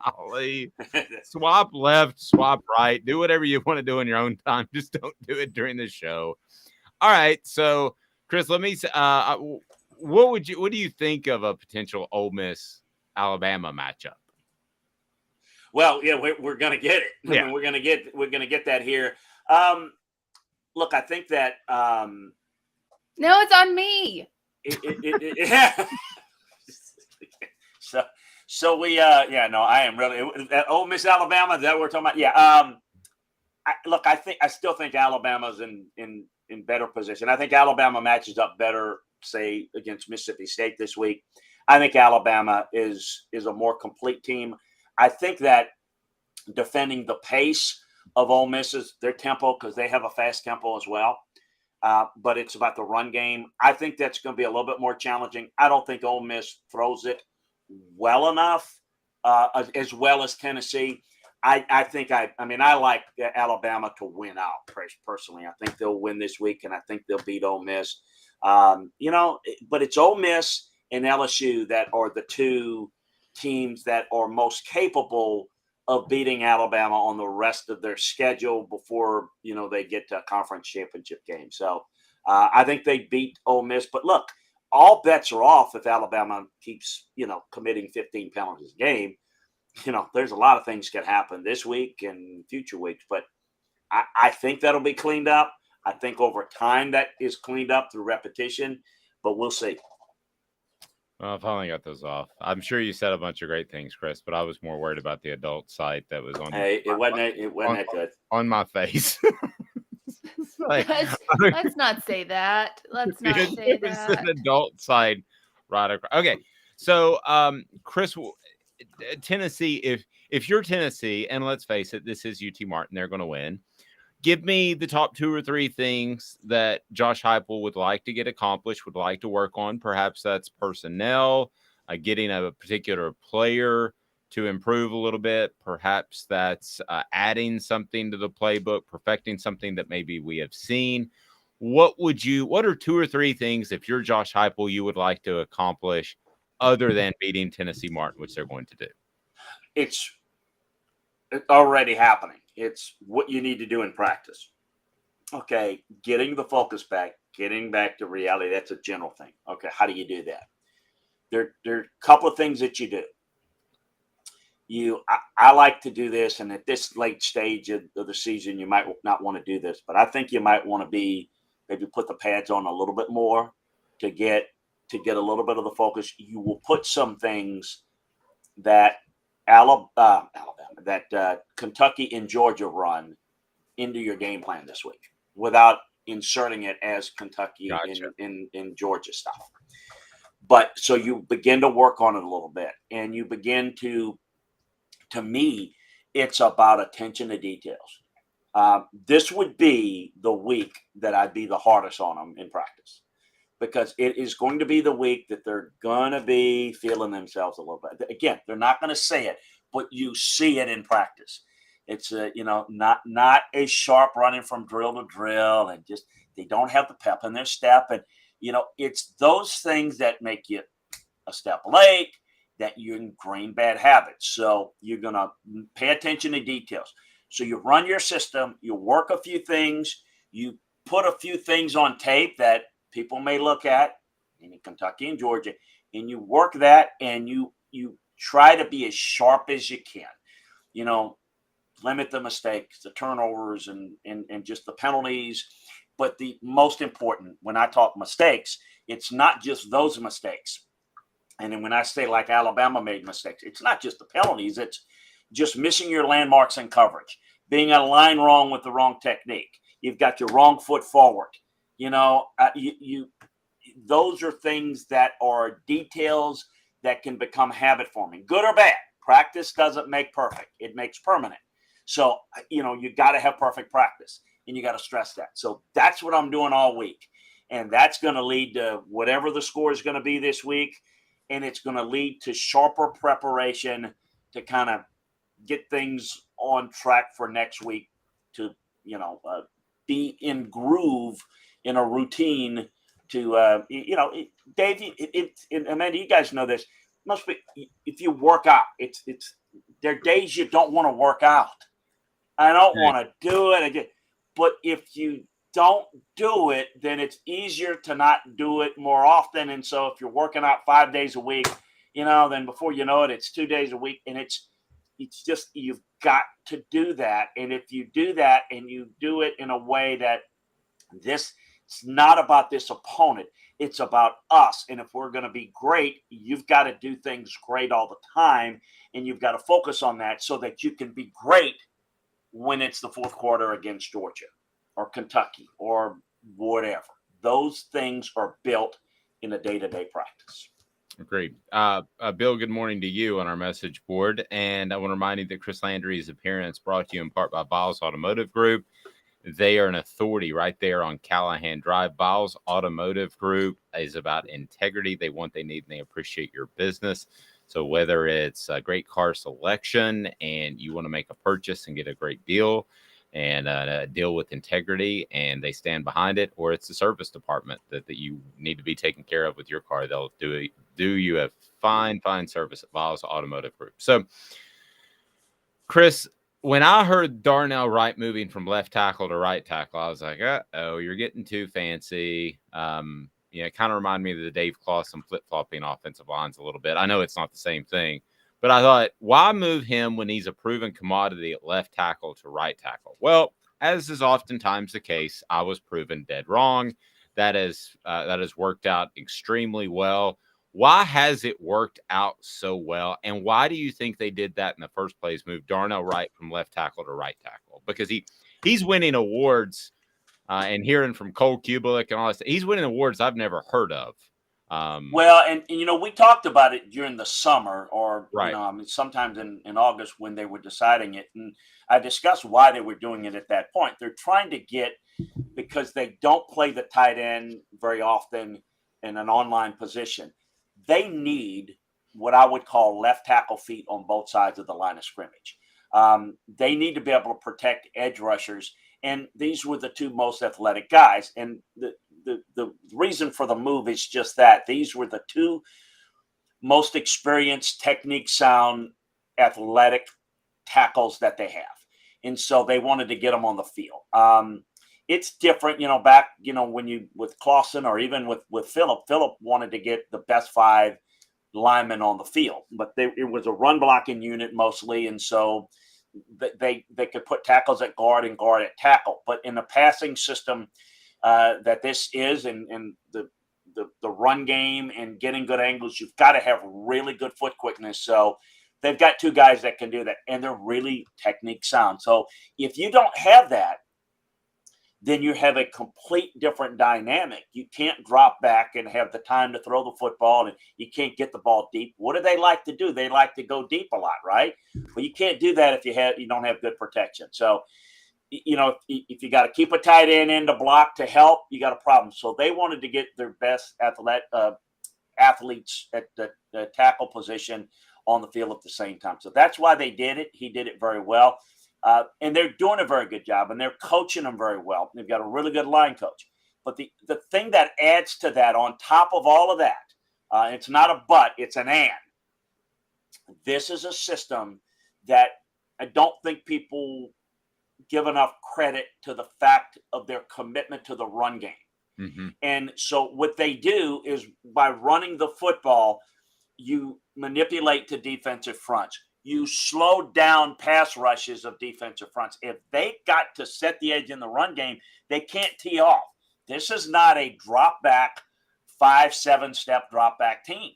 Golly. Swap left, swap right. Do whatever you want to do in your own time. Just don't do it during the show. All right. So, Chris, let me what do you think of a potential Ole Miss Alabama matchup? Well, yeah, we're going to get it. Yeah. I mean, we're going to get that here. Look, I think that no, it's on me. So we I am really Ole Miss Alabama. Is that what we're talking about? Yeah. I still think Alabama's in better position. I think Alabama matches up better, say, against Mississippi State this week. I think Alabama is a more complete team. I think that defending the pace of Ole Miss's their tempo, because they have a fast tempo as well. But it's about the run game. I think that's going to be a little bit more challenging. I don't think Ole Miss throws it well enough, as well as Tennessee. I like Alabama to win out personally. I think they'll win this week, and I think they'll beat Ole Miss. But it's Ole Miss and LSU that are the two teams that are most capable of beating Alabama on the rest of their schedule before, they get to a conference championship game. So I think they beat Ole Miss. But look, all bets are off if Alabama keeps, committing 15 penalties a game. There's a lot of things can happen this week and future weeks. But I think that'll be cleaned up. I think over time that is cleaned up through repetition. But we'll see. Well, I finally got those off. I'm sure you said a bunch of great things, Chris, but I was more worried about the adult site that was on. Hey, it wasn't that good on my face. Let's not say that. Let's not say that. An adult side right across. Okay, so Chris, Tennessee. If you're Tennessee, and let's face it, this is UT Martin, they're going to win. Give me the top 2 or 3 things that Josh Heupel would like to get accomplished, would like to work on. Perhaps that's personnel, getting a particular player to improve a little bit. Perhaps that's adding something to the playbook, perfecting something that maybe we have seen. What are 2 or 3 things, if you're Josh Heupel, you would like to accomplish other than beating Tennessee Martin, which they're going to do? It's already happening. It's what you need to do in practice. Okay, getting the focus back, getting back to reality, that's a general thing. Okay, how do you do that? There are a couple of things that you do. I like to do this, and at this late stage of the season, you might not want to do this, but I think you might want to maybe put the pads on a little bit more to get a little bit of the focus. You will put some things that Kentucky and Georgia run into your game plan this week without inserting it as Kentucky in Georgia stuff. But so you begin to work on it a little bit, and you begin to me, it's about attention to details. This would be the week that I'd be the hardest on them in practice, because it is going to be the week that they're going to be feeling themselves a little bit. Again, they're not going to say it, but you see it in practice. It's not as sharp running from drill to drill, and just they don't have the pep in their step, and it's those things that make you a step late, that you ingrain bad habits. So you're going to pay attention to details. So you run your system, you work a few things, you put a few things on tape that people may look at in Kentucky and Georgia, and you work that, and you try to be as sharp as you can. Limit the mistakes, the turnovers, and just the penalties. But the most important, when I talk mistakes, it's not just those mistakes. And then when I say like Alabama made mistakes, it's not just the penalties. It's just missing your landmarks and coverage, being a line wrong with the wrong technique. You've got your wrong foot forward. Those are things that are details that can become habit forming, good or bad. Practice doesn't make perfect. It makes permanent. So, you got to have perfect practice, and you got to stress that. So that's what I'm doing all week. And that's going to lead to whatever the score is going to be this week. And it's going to lead to sharper preparation to kind of get things on track for next week to, be in groove, in a routine to, Dave, and Amanda, you guys know this. Must be, if you work out, there are days you don't want to work out. I don't want to do it again. But if you don't do it, then it's easier to not do it more often. And so if you're working out 5 days a week, then before you know it, it's 2 days a week. And it's just, you've got to do that. And if you do that and you do it in a way that it's not about this opponent, it's about us. And if we're going to be great, you've got to do things great all the time. And you've got to focus on that so that you can be great when it's the fourth quarter against Georgia or Kentucky or whatever. Those things are built in a day-to-day practice. Great. Bill, good morning to you on our message board. And I want to remind you that Chris Landry's appearance brought to you in part by Vols Automotive Group. They are an authority right there on Callahan Drive. Vols Automotive Group is about integrity. They want, they need, and they appreciate your business. So whether it's a great car selection and you want to make a purchase and get a great deal and a deal with integrity and they stand behind it, or it's the service department that you need to be taken care of with your car, they'll do you a fine service at Vols Automotive Group. So, Chris, when I heard Darnell Wright moving from left tackle to right tackle, I was like, uh-oh, you're getting too fancy. It kind of reminded me of the Dave Clawson flip-flopping offensive lines a little bit. I know it's not the same thing, but I thought, why move him when he's a proven commodity at left tackle to right tackle? Well, as is oftentimes the case, I was proven dead wrong. That has worked out extremely well. Why has it worked out so well? And why do you think they did that in the first place, move Darnell Wright from left tackle to right tackle? Because he's winning awards and hearing from Cole Kubelik and all this. He's winning awards I've never heard of. Well, and we talked about it during the summer, or right. Sometimes in August when they were deciding it, and I discussed why they were doing it at that point. They're trying to get, because they don't play the tight end very often in an online position, they need what I would call left tackle feet on both sides of the line of scrimmage. They need to be able to protect edge rushers. And these were the two most athletic guys. And the reason for the move is just that. These were the two most experienced, technique sound, athletic tackles that they have. And so they wanted to get them on the field. It's different, back, when you, with Clawson or even with Phillip wanted to get the best 5 linemen on the field, but it was a run blocking unit mostly. And so they could put tackles at guard and guard at tackle. But in the passing system that this is, and the run game and getting good angles, you've got to have really good foot quickness. So they've got 2 guys that can do that, and they're really technique sound. So if you don't have that, then you have a complete different dynamic. You can't drop back and have the time to throw the football, and you can't get the ball deep. What do they like to do? They like to go deep a lot, right? Well, you can't do that if you don't have good protection. So if you got to keep a tight end in the block to help, you got a problem. So they wanted to get their best athletes at the tackle position on the field at the same time. So that's why they did it. He did it very well. And they're doing a very good job, and they're coaching them very well. They've got a really good line coach. But the thing that adds to that, on top of all of that, it's not a but, it's an and. This is a system that I don't think people give enough credit to the fact of their commitment to the run game. Mm-hmm. And so what they do is by running the football, you manipulate to defensive fronts. You slow down pass rushes of defensive fronts. If they got to set the edge in the run game, they can't tee off. This is not a drop back, 5-7 step drop back team.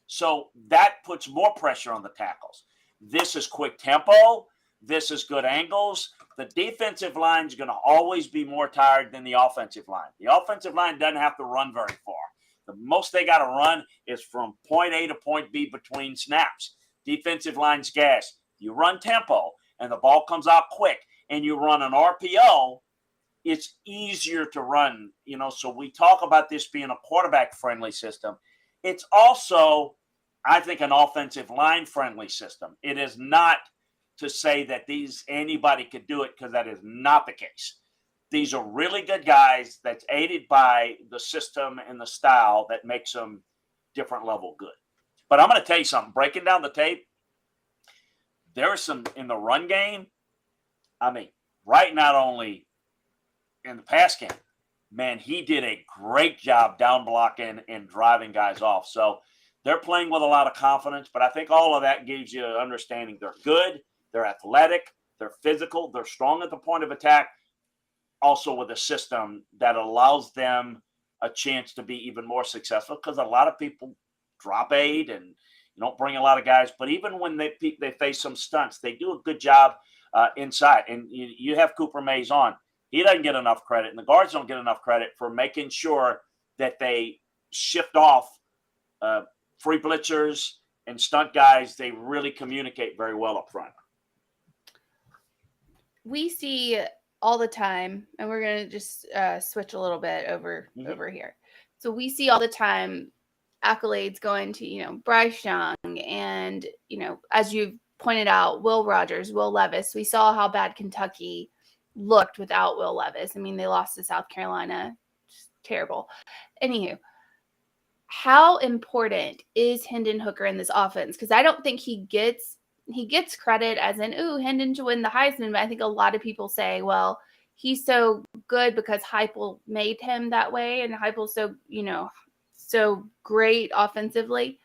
So that puts more pressure on the tackles. This is quick tempo. This is good angles. The defensive line is going to always be more tired than the offensive line. The offensive line doesn't have to run very far. The most they got to run is from point A to point B between snaps. Defensive line's gas. You run tempo and the ball comes out quick and you run an RPO, it's easier to run. So we talk about this being a quarterback-friendly system. It's also, I think, an offensive line-friendly system. It is not to say that anybody could do it, because that is not the case. These are really good guys that's aided by the system and the style that makes them different level good. But I'm going to tell you something. Breaking down the tape, there are some in the run game. Right, not only in the pass game, man, he did a great job down blocking and driving guys off. So they're playing with a lot of confidence, but I think all of that gives you an understanding they're good, they're athletic, they're physical, they're strong at the point of attack, also with a system that allows them a chance to be even more successful, because a lot of people drop aid and you don't bring a lot of guys. But even when they face some stunts, they do a good job inside. And you have Cooper Mays on. He doesn't get enough credit, and the guards don't get enough credit for making sure that they shift off free blitzers and stunt guys. They really communicate very well up front. We see all the time, and we're going to just switch a little bit over here. So we see all the time accolades going to, Bryce Young and, as you pointed out, Will Rogers, Will Levis. We saw how bad Kentucky looked without Will Levis. They lost to South Carolina. Just terrible. Anywho, how important is Hendon Hooker in this offense? Because I don't think he gets credit as in, Hendon should win the Heisman. But I think a lot of people say, well, he's so good because Heupel made him that way, and Heupel's so great offensively.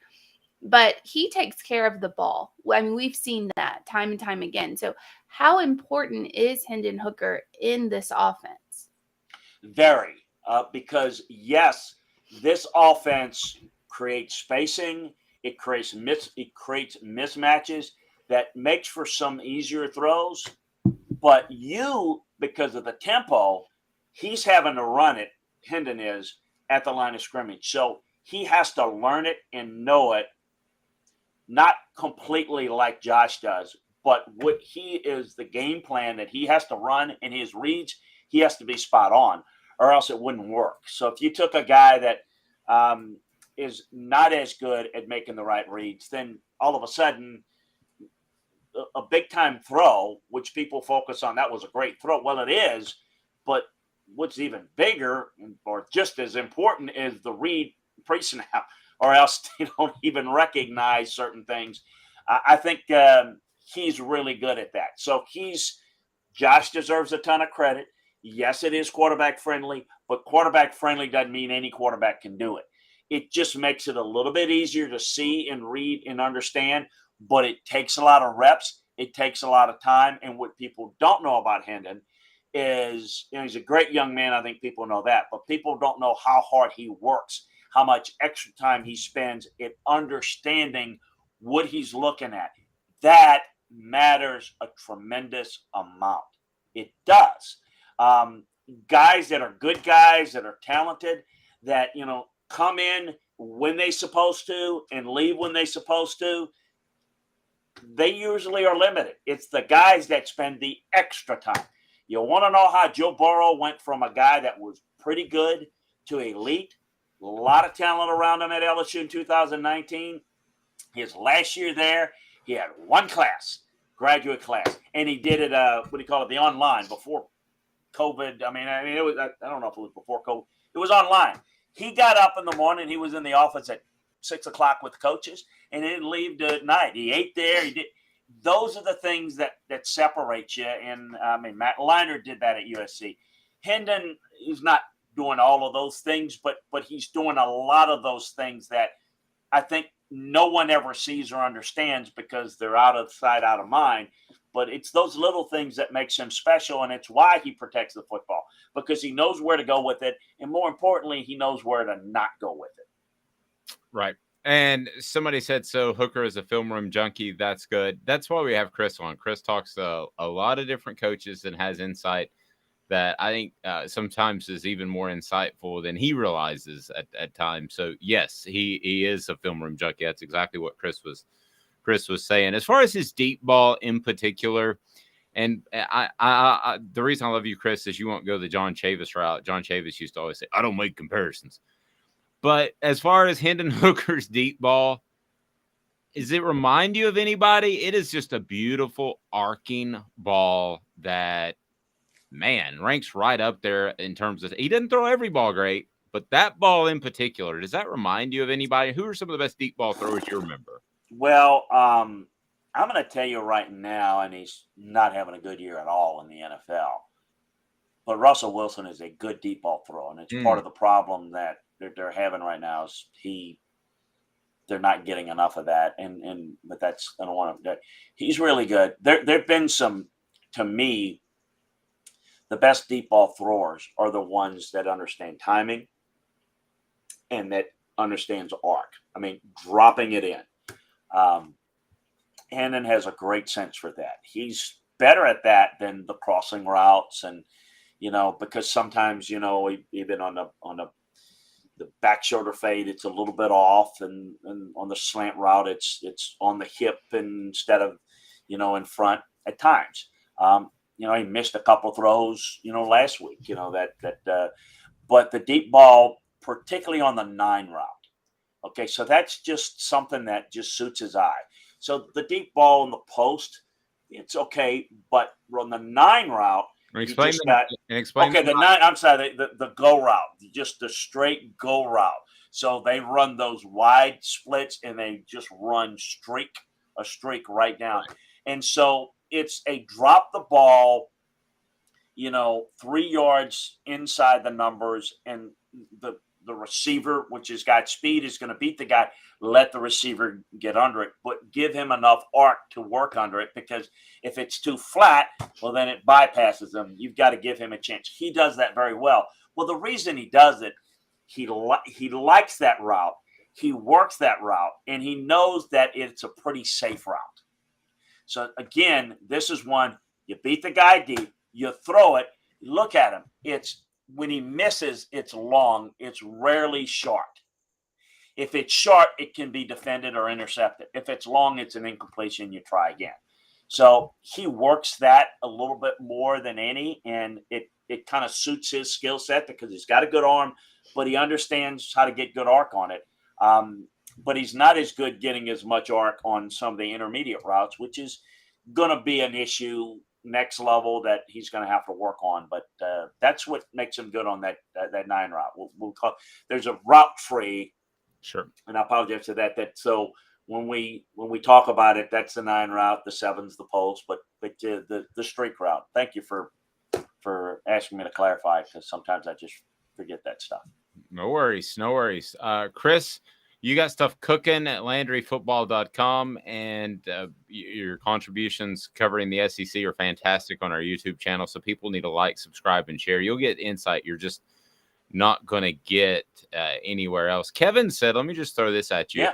But he takes care of the ball. We've seen that time and time again. So how important is Hendon Hooker in this offense? Very, because yes, this offense creates spacing. It creates mismatches that makes for some easier throws. But because of the tempo, he's having to run it. Hendon is at the line of scrimmage, so he has to learn it and know it. Not completely like Josh does, but what he is the game plan that he has to run, and his reads, he has to be spot on, or else it wouldn't work. So if you took a guy that is not as good at making the right reads, then all of a sudden a big time throw, which people focus on, that was a great throw. Well, it is, but what's even bigger or just as important is the read pre-snap, or else they don't even recognize certain things. I think he's really good at that. So Josh deserves a ton of credit. Yes, it is quarterback friendly, but quarterback friendly doesn't mean any quarterback can do it. It just makes it a little bit easier to see and read and understand, but it takes a lot of reps. It takes a lot of time. And what people don't know about Hendon is, he's a great young man. I think people know that, but people don't know how hard he works, how much extra time he spends in understanding what he's looking at. That matters a tremendous amount. It does. Guys that are good guys, that are talented, that, come in when they're supposed to and leave when they're supposed to, they usually are limited. It's the guys that spend the extra time. You want to know how Joe Burrow went from a guy that was pretty good to elite? A lot of talent around him at LSU in 2019. His last year there, he had one class, graduate class, and he did it. What do you call it? The online before COVID. I mean, it was. I don't know if it was before COVID. It was online. He got up in the morning. He was in the office at 6 o'clock with coaches, and he didn't leave at night. He ate there. He did. Those are the things that separate you. And I mean, Matt Leinart did that at USC. Hendon is not doing all of those things, but he's doing a lot of those things that I think no one ever sees or understands because they're out of sight, out of mind. But it's those little things that makes him special, and it's why he protects the football, because he knows where to go with it, and more importantly, he knows where to not go with it. Right. And somebody said, so Hooker is a film room junkie. That's good. That's why we have Chris on. Chris talks to a lot of different coaches and has insight that I think sometimes is even more insightful than he realizes at times. So yes, he is a film room junkie. That's exactly what Chris was saying. As far as his deep ball in particular, and I the reason I love you, Chris, is you won't go the John Chavis route. John Chavis used to always say, I don't make comparisons. But as far as Hendon Hooker's deep ball, does it remind you of anybody? It is just a beautiful arcing ball that, man, ranks right up there in terms of, he doesn't throw every ball great, but that ball in particular, does that remind you of anybody? Who are some of the best deep ball throwers you remember? Well, I'm going to tell you right now, and he's not having a good year at all in the NFL, but Russell Wilson is a good deep ball thrower, and it's part of the problem that they're having right now is they're not getting enough of that, but that's, I don't want to. He's really good. There've been some, to me, the best deep ball throwers are the ones that understand timing and that understands arc. I mean, dropping it in. Hendon has a great sense for that. He's better at that than the crossing routes, and because sometimes even on the back shoulder fade, it's a little bit off, and on the slant route, it's on the hip instead of in front at times. He missed a couple throws, last week, but the deep ball, particularly on the 9 route. Okay. So that's just something that just suits his eye. So the deep ball in the post, it's okay. But on the 9 route, Explain the 9, I'm sorry, the go route, just the straight go route. So they run those wide splits and they just run a streak right down. And so it's a drop the ball, 3 yards inside the numbers, and the receiver, which has got speed, is going to beat the guy. Let the receiver get under it, but give him enough arc to work under it, because if it's too flat, well, then it bypasses him. You've got to give him a chance. He does that very well. Well, the reason he does it, he likes that route. He works that route, and he knows that it's a pretty safe route. So, again, this is one, you beat the guy deep, you throw it, look at him. It's when he misses, it's long. It's rarely short. If it's short, it can be defended or intercepted. If it's long, it's an incompletion. You try again. So he works that a little bit more than any, and it kind of suits his skill set because he's got a good arm, but he understands how to get good arc on it. But he's not as good getting as much arc on some of the intermediate routes, which is going to be an issue next level that he's going to have to work on. But that's what makes him good on that 9 route. We'll call, there's a route tree. Sure. And I apologize for that. So when we talk about it, that's the 9 route, the 7's the post, but the streak route. Thank you for asking me to clarify, because sometimes I just forget that stuff. No worries. Chris, you got stuff cooking at LandryFootball.com, and your contributions covering the SEC are fantastic on our YouTube channel. So people need to like, subscribe, and share. You'll get insight you're just not going to get anywhere else. Kevin said, let me just throw this at you. Yeah.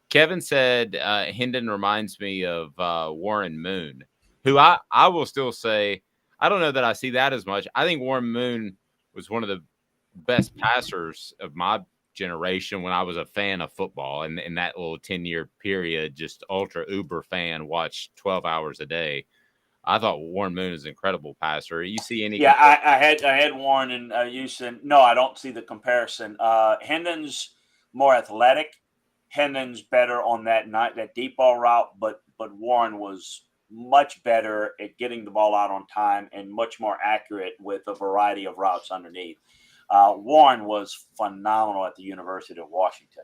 Kevin said, Hendon reminds me of Warren Moon, who I will still say, I don't know that I see that as much. I think Warren Moon was one of the best passers of my generation when I was a fan of football, and in that little 10-year period, just ultra uber fan, watched 12 hours a day. I thought Warren Moon is an incredible passer. You see any? Yeah, I had Warren and Houston. No, I don't see the comparison. Hendon's more athletic. Hendon's better on that deep ball route, but Warren was much better at getting the ball out on time and much more accurate with a variety of routes underneath. Warren was phenomenal at the University of Washington,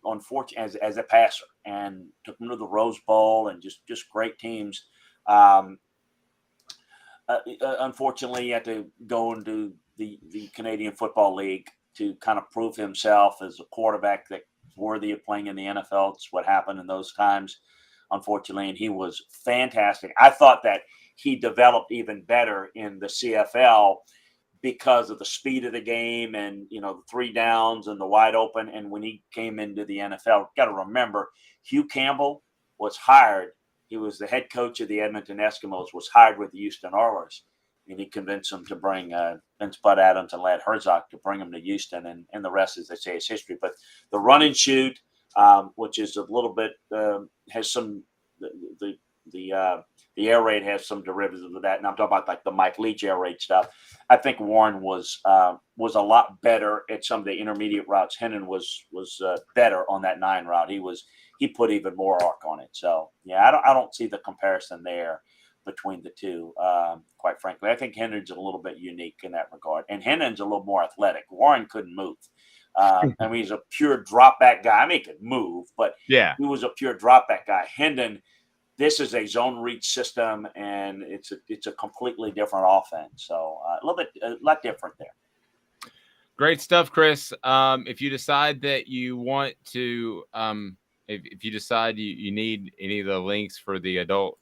unfortunately as a passer, and took him to the Rose Bowl and just great teams. Unfortunately, he had to go into the Canadian Football League to kind of prove himself as a quarterback that's worthy of playing in the NFL. It's what happened in those times, unfortunately, and he was fantastic. I thought that he developed even better in the CFL because of the speed of the game and, the 3 downs and the wide open. And when he came into the NFL, got to remember, Hugh Campbell was hired. He was the head coach of the Edmonton Eskimos, was hired with the Houston Oilers, and he convinced them to bring Vince Bud Adams and Ladd Herzog to bring him to Houston, and the rest, as they say, is history. But the run and shoot, which is a little bit has some the air raid has some derivatives of that, and I'm talking about like the Mike Leach air raid stuff. I think Warren was a lot better at some of the intermediate routes. Hendon was better on that 9 route. He put even more arc on it. So yeah, I don't see the comparison there between the two. Quite frankly, I think Hendon's a little bit unique in that regard, and Hendon's a little more athletic. Warren couldn't move. I mean, he's a pure drop back guy. I mean, he could move, but Yeah, he was a pure drop back guy. Hendon, this is a zone read system, and it's a completely different offense. So a lot different there. great stuff, Chris. If you decide that you want to, if you decide you need any of the links for the adult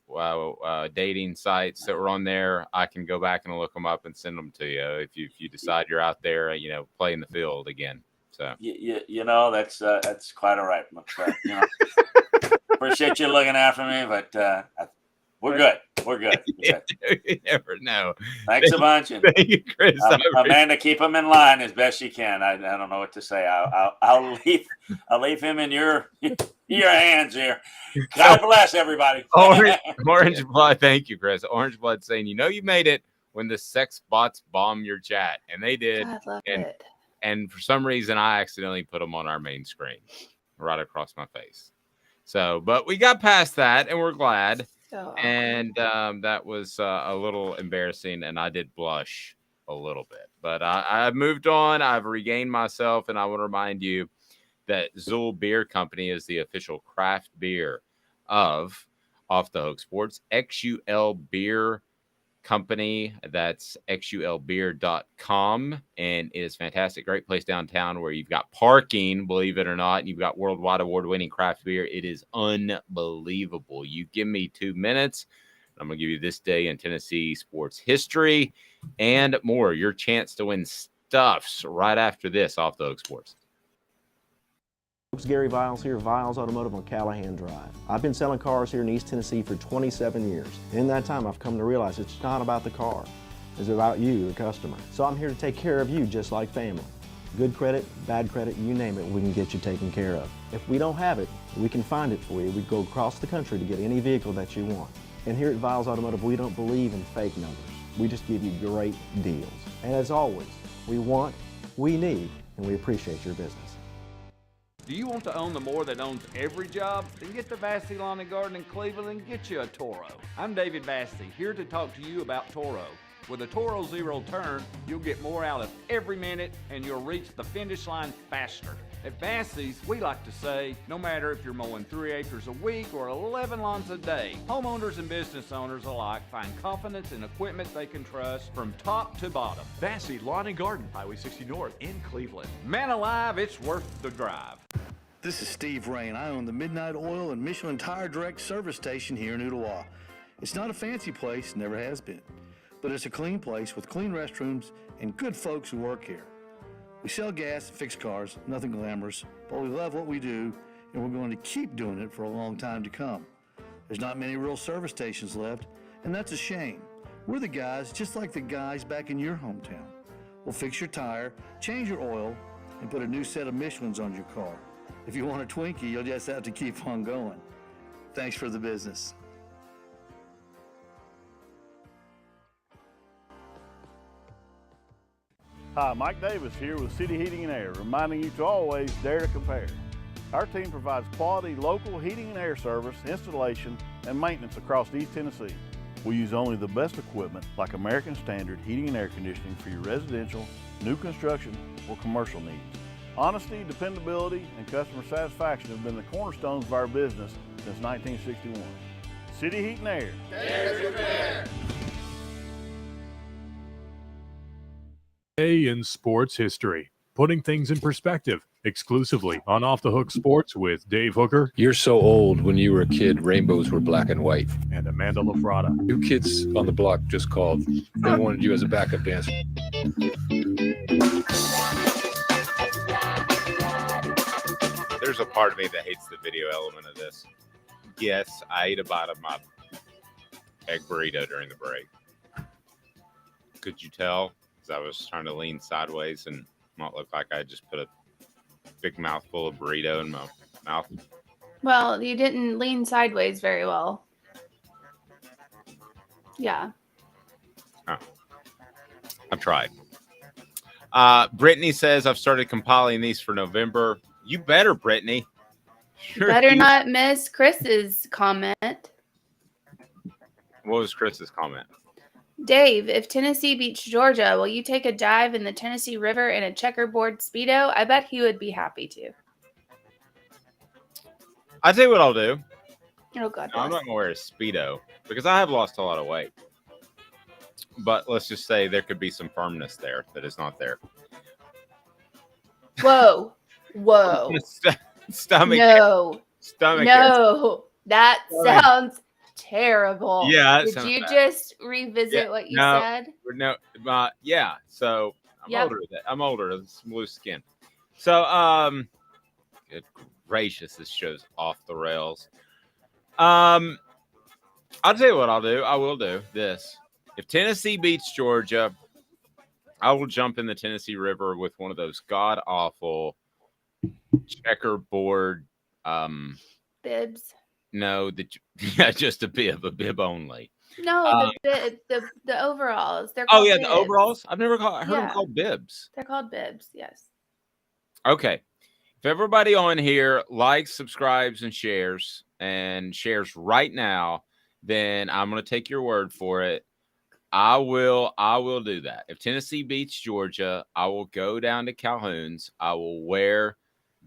dating sites that were on there, I can go back and look them up and send them to you. If you decide you're out there, playing the field again. So that's quite all right. Appreciate you looking after me, but we're good. We're good. You never know. Thanks a bunch. And Thank you, Chris. Amanda, keep him in line as best you can. I don't know what to say. I'll leave him in your hands here. God bless everybody. Orange Blood. Thank you, Chris. Orange Blood saying, you made it when the sex bots bomb your chat, and they did. I love it. And for some reason, I accidentally put them on our main screen, right across my face. So, but we got past that, and we're glad. And that was a little embarrassing, and I did blush a little bit. But I've moved on. I've regained myself, and I want to remind you that Zool Beer Company is the official craft beer of Off the Hook Sports. XUL Beer Company, that's xulbeer.com, and it is fantastic. Great place downtown where you've got parking, believe it or not, and you've got worldwide award-winning craft beer. It is unbelievable. You give me 2 minutes, I'm going to give you this day in Tennessee sports history and more. Your chance to win stuffs right after this Off the Hook Sports. Folks, Gary Viles here, Viles Automotive on Callahan Drive. I've been selling cars here in East Tennessee for 27 years. In that time, I've come to realize it's not about the car. It's about you, the customer. So I'm here to take care of you just like family. Good credit, bad credit, you name it, we can get you taken care of. If we don't have it, we can find it for you. We go across the country to get any vehicle that you want. And here at Viles Automotive, we don't believe in fake numbers. We just give you great deals. And as always, we want, we need, and we appreciate your business. Do you want to own the more that owns every job? Then get to Vassy Lawn and Garden in Cleveland and get you a Toro. I'm David Vassy, here to talk to you about Toro. With a Toro Zero Turn, you'll get more out of every minute and you'll reach the finish line faster. At Vassy's, we like to say, no matter if you're mowing 3 acres a week or 11 lawns a day, homeowners and business owners alike find confidence in equipment they can trust from top to bottom. Vassy Lawn and Garden, Highway 60 North in Cleveland. Man alive, it's worth the drive. This is Steve Rain. I own the Midnight Oil and Michelin Tire Direct service station here in Ottawa. It's not a fancy place, never has been, but it's a clean place with clean restrooms and good folks who work here. We sell gas and fix cars, nothing glamorous, but we love what we do, and we're going to keep doing it for a long time to come. There's not many real service stations left, and that's a shame. We're the guys just like the guys back in your hometown. We'll fix your tire, change your oil, and put a new set of Michelins on your car. If you want a Twinkie, you'll just have to keep on going. Thanks for the business. Hi, Mike Davis here with City Heating and Air, reminding you to always dare to compare. Our team provides quality local heating and air service, installation, and maintenance across East Tennessee. We use only the best equipment like American Standard heating and air conditioning for your residential, new construction, or commercial needs. Honesty, dependability, and customer satisfaction have been the cornerstones of our business since 1961. City Heat and Air. Dare to compare. Today in sports history, putting things in perspective, exclusively on Off the Hook Sports with Dave Hooker. You're so old. When you were a kid, rainbows were black and white. And Amanda LaFrada. New Kids on the Block just called. They wanted you as a backup dancer. There's a part of me that hates the video element of this. Yes, I ate a bite of my egg burrito during the break. Could you tell? Because I was trying to lean sideways and not look like I just put a big mouthful of burrito in my mouth. Well, you didn't lean sideways very well. Yeah. Oh. I've tried. Brittany says, I've started compiling these for November. You better, Brittany. You better not miss Chris's comment. What was Chris's comment? Dave, if Tennessee beats Georgia, will you take a dive in the Tennessee River in a checkerboard Speedo? I bet he would be happy to. I'll tell you what I'll do. Oh, God. No, I'm not going to wear a Speedo because I have lost a lot of weight. But let's just say there could be some firmness there that is not there. Whoa. Whoa. Stomach. No. Stomach. No. That sounds terrible. Yeah. Did you just revisit what you said? No. Yeah. So Yep. older. I'm older. Some loose skin. So good gracious, this show's off the rails. I'll tell you what I'll do. I will do this. If Tennessee beats Georgia, I will jump in the Tennessee River with one of those god awful checkerboard Bibs. No, just a bib only. No, the overalls. They're called the bibs. overalls. I've never heard them called bibs. They're called bibs. Yes. Okay. If everybody on here likes, subscribes, and shares right now, then I'm going to take your word for it. I will do that. If Tennessee beats Georgia, I will go down to Calhoun's. I will wear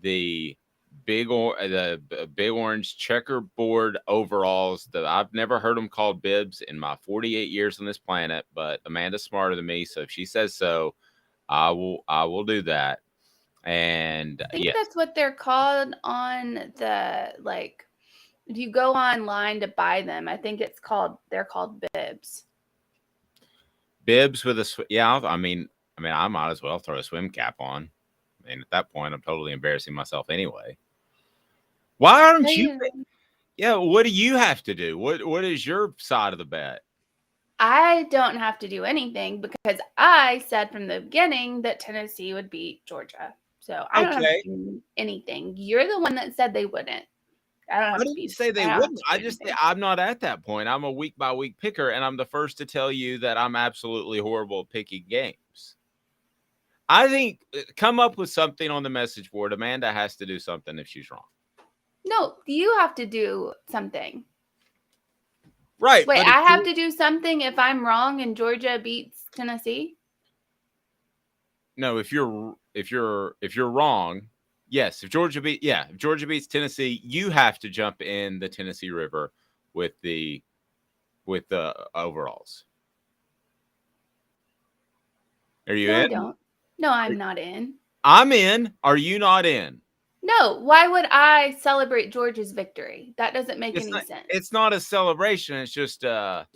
the big orange checkerboard overalls that I've never heard them called bibs in my 48 years on this planet, but Amanda's smarter than me, so if she says so, I will do that. And I think that's what they're called on the, like, if you go online to buy them, I think they're called bibs. Bibs with a I mean I might as well throw a swim cap on. I mean, at that point, I'm totally embarrassing myself anyway. Why aren't you? Yeah, what do you have to do? What is your side of the bet? I don't have to do anything because I said from the beginning that Tennessee would beat Georgia. So I don't have to do anything. You're the one that said they wouldn't. I didn't say they wouldn't. I just say I'm not at that point. I'm a week by week picker, and I'm the first to tell you that I'm absolutely horrible at picking games. I think come up with something on the message board. Amanda has to do something if she's wrong. No, you have to do something. Right. Wait, I have to do something if I'm wrong and Georgia beats Tennessee? No, if you're wrong, yes. If Georgia beats Tennessee, you have to jump in the Tennessee River with the overalls. Are you in? I don't. No, I'm not in. I'm in. Are you not in? No, why would I celebrate Georgia's victory? That doesn't make any sense. It's not a celebration. It's just a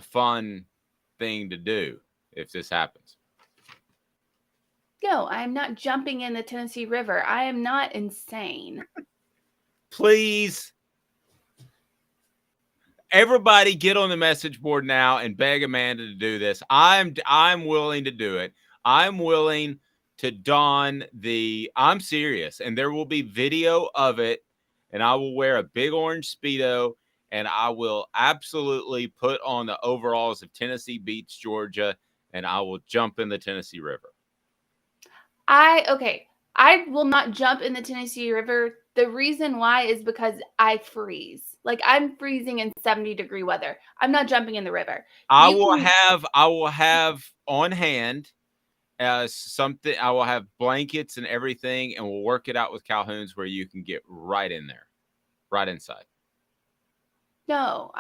fun thing to do if this happens. No, I'm not jumping in the Tennessee River. I am not insane. Please. Everybody get on the message board now and beg Amanda to do this. I'm willing to do it. I'm willing to don I'm serious, and there will be video of it, and I will wear a big orange Speedo, and I will absolutely put on the overalls if Tennessee beats Georgia, and I will jump in the Tennessee River. I will not jump in the Tennessee River. The reason why is because I freeze. Like, I'm freezing in 70-degree weather. I'm not jumping in the river. I will have on hand something. I will have blankets and everything, and we'll work it out with Calhoun's where you can get right in there, right inside. No.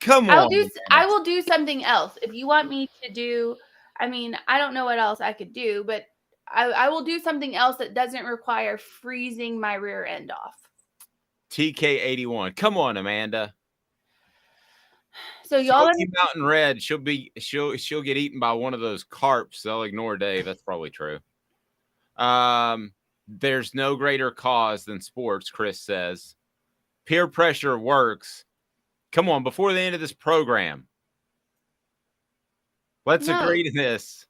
Come on. I will do something else. If you want me to do, I mean, I don't know what else I could do, but I will do something else that doesn't require freezing my rear end off. TK81. Come on, Amanda. So y'all are Mountain Red. She'll get eaten by one of those carps. They'll ignore Dave. That's probably true. There's no greater cause than sports, Chris says. Peer pressure works. Come on, before the end of this program. Let's agree to this.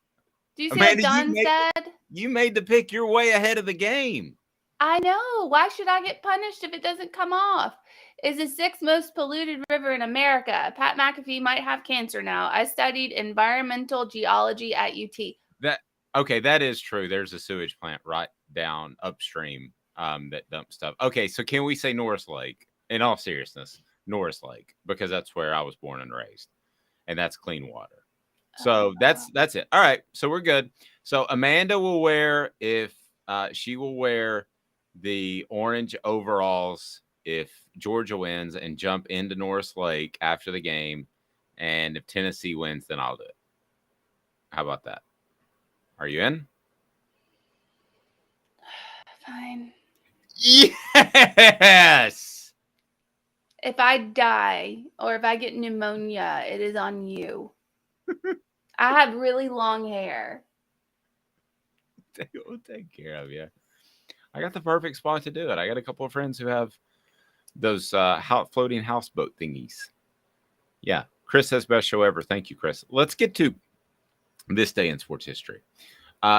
Do you see Amanda, what Don said? You made the pick. You're way ahead of the game. I know. Why should I get punished if it doesn't come off? Is the 6th most polluted river in America. Pat McAfee might have cancer now. I studied environmental geology at UT. That is true. There's a sewage plant right down upstream that dumps stuff. Okay, so can we say Norris Lake? In all seriousness, Norris Lake, because that's where I was born and raised, and that's clean water. So that's it. All right, so we're good. So Amanda will wear she will wear the orange overalls if Georgia wins and jump into Norris Lake after the game, and if Tennessee wins, then I'll do it. How about that? Are you in? Fine. Yes. If I die or if I get pneumonia, it is on you. I have really long hair. We'll take care of you. I got the perfect spot to do it. I got a couple of friends who have those floating houseboat thingies. Yeah. Chris says best show ever. Thank you, Chris. Let's get to this day in sports history.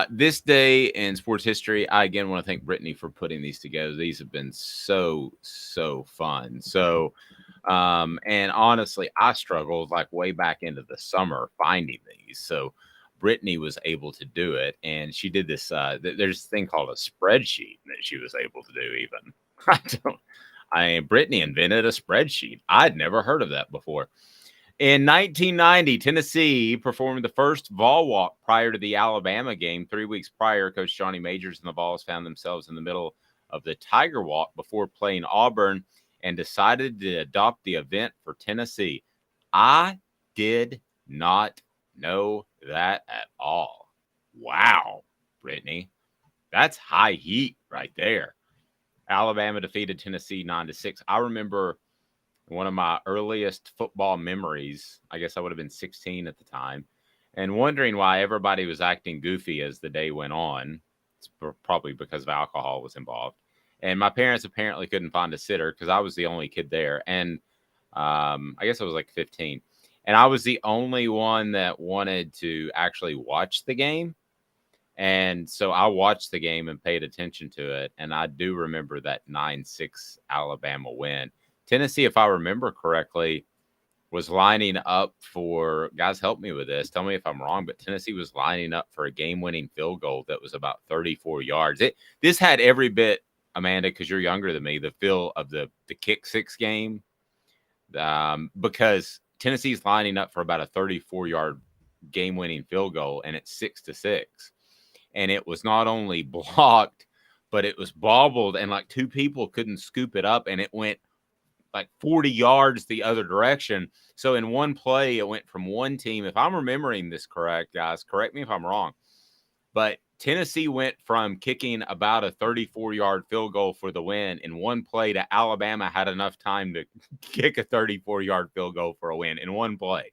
This day in sports history, I again want to thank Brittany for putting these together. These have been so fun. So, and honestly, I struggled like way back into the summer finding these. So Brittany was able to do it, and she did this. There's this thing called a spreadsheet that she was able to do. Even Brittany invented a spreadsheet. I'd never heard of that before. In 1990, Tennessee performed the first Vol walk prior to the Alabama game. 3 weeks prior, Coach Johnny Majors and the Vols found themselves in the middle of the Tiger Walk before playing Auburn and decided to adopt the event for Tennessee. I did not know that at all. Wow, Brittany. That's high heat right there. Alabama defeated Tennessee 9-6. I remember one of my earliest football memories, I guess I would have been 16 at the time, and wondering why everybody was acting goofy as the day went on. It's probably because of alcohol was involved. And my parents apparently couldn't find a sitter because I was the only kid there. And I guess I was like 15. And I was the only one that wanted to actually watch the game. And so I watched the game and paid attention to it. And I do remember that 9-6 Alabama win. Tennessee, if I remember correctly, was lining up for, guys, help me with this. Tell me if I'm wrong, but Tennessee was lining up for a game-winning field goal that was about 34 yards. This had every bit, Amanda, because you're younger than me, the feel of the kick six game, because Tennessee's lining up for about a 34-yard game-winning field goal, and it's 6-6. And it was not only blocked, but it was bobbled, and like two people couldn't scoop it up, and it went like 40 yards the other direction. So in one play, it went from one team. If I'm remembering this correct, guys, correct me if I'm wrong, but Tennessee went from kicking about a 34-yard field goal for the win in one play to Alabama had enough time to kick a 34-yard field goal for a win in one play.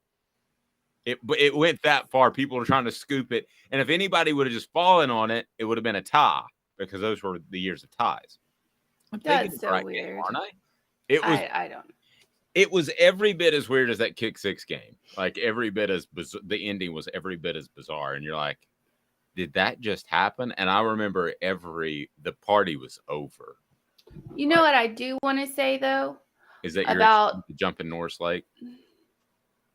It went that far. People were trying to scoop it. And if anybody would have just fallen on it, it would have been a tie because those were the years of ties. That's so weird. Game, aren't I? I don't. It was every bit as weird as that kick six game. Like every bit as the ending was every bit as bizarre. And you're like, did that just happen? And I remember the party was over. You know what I do want to say though? Is that about you're jumping Norris Lake?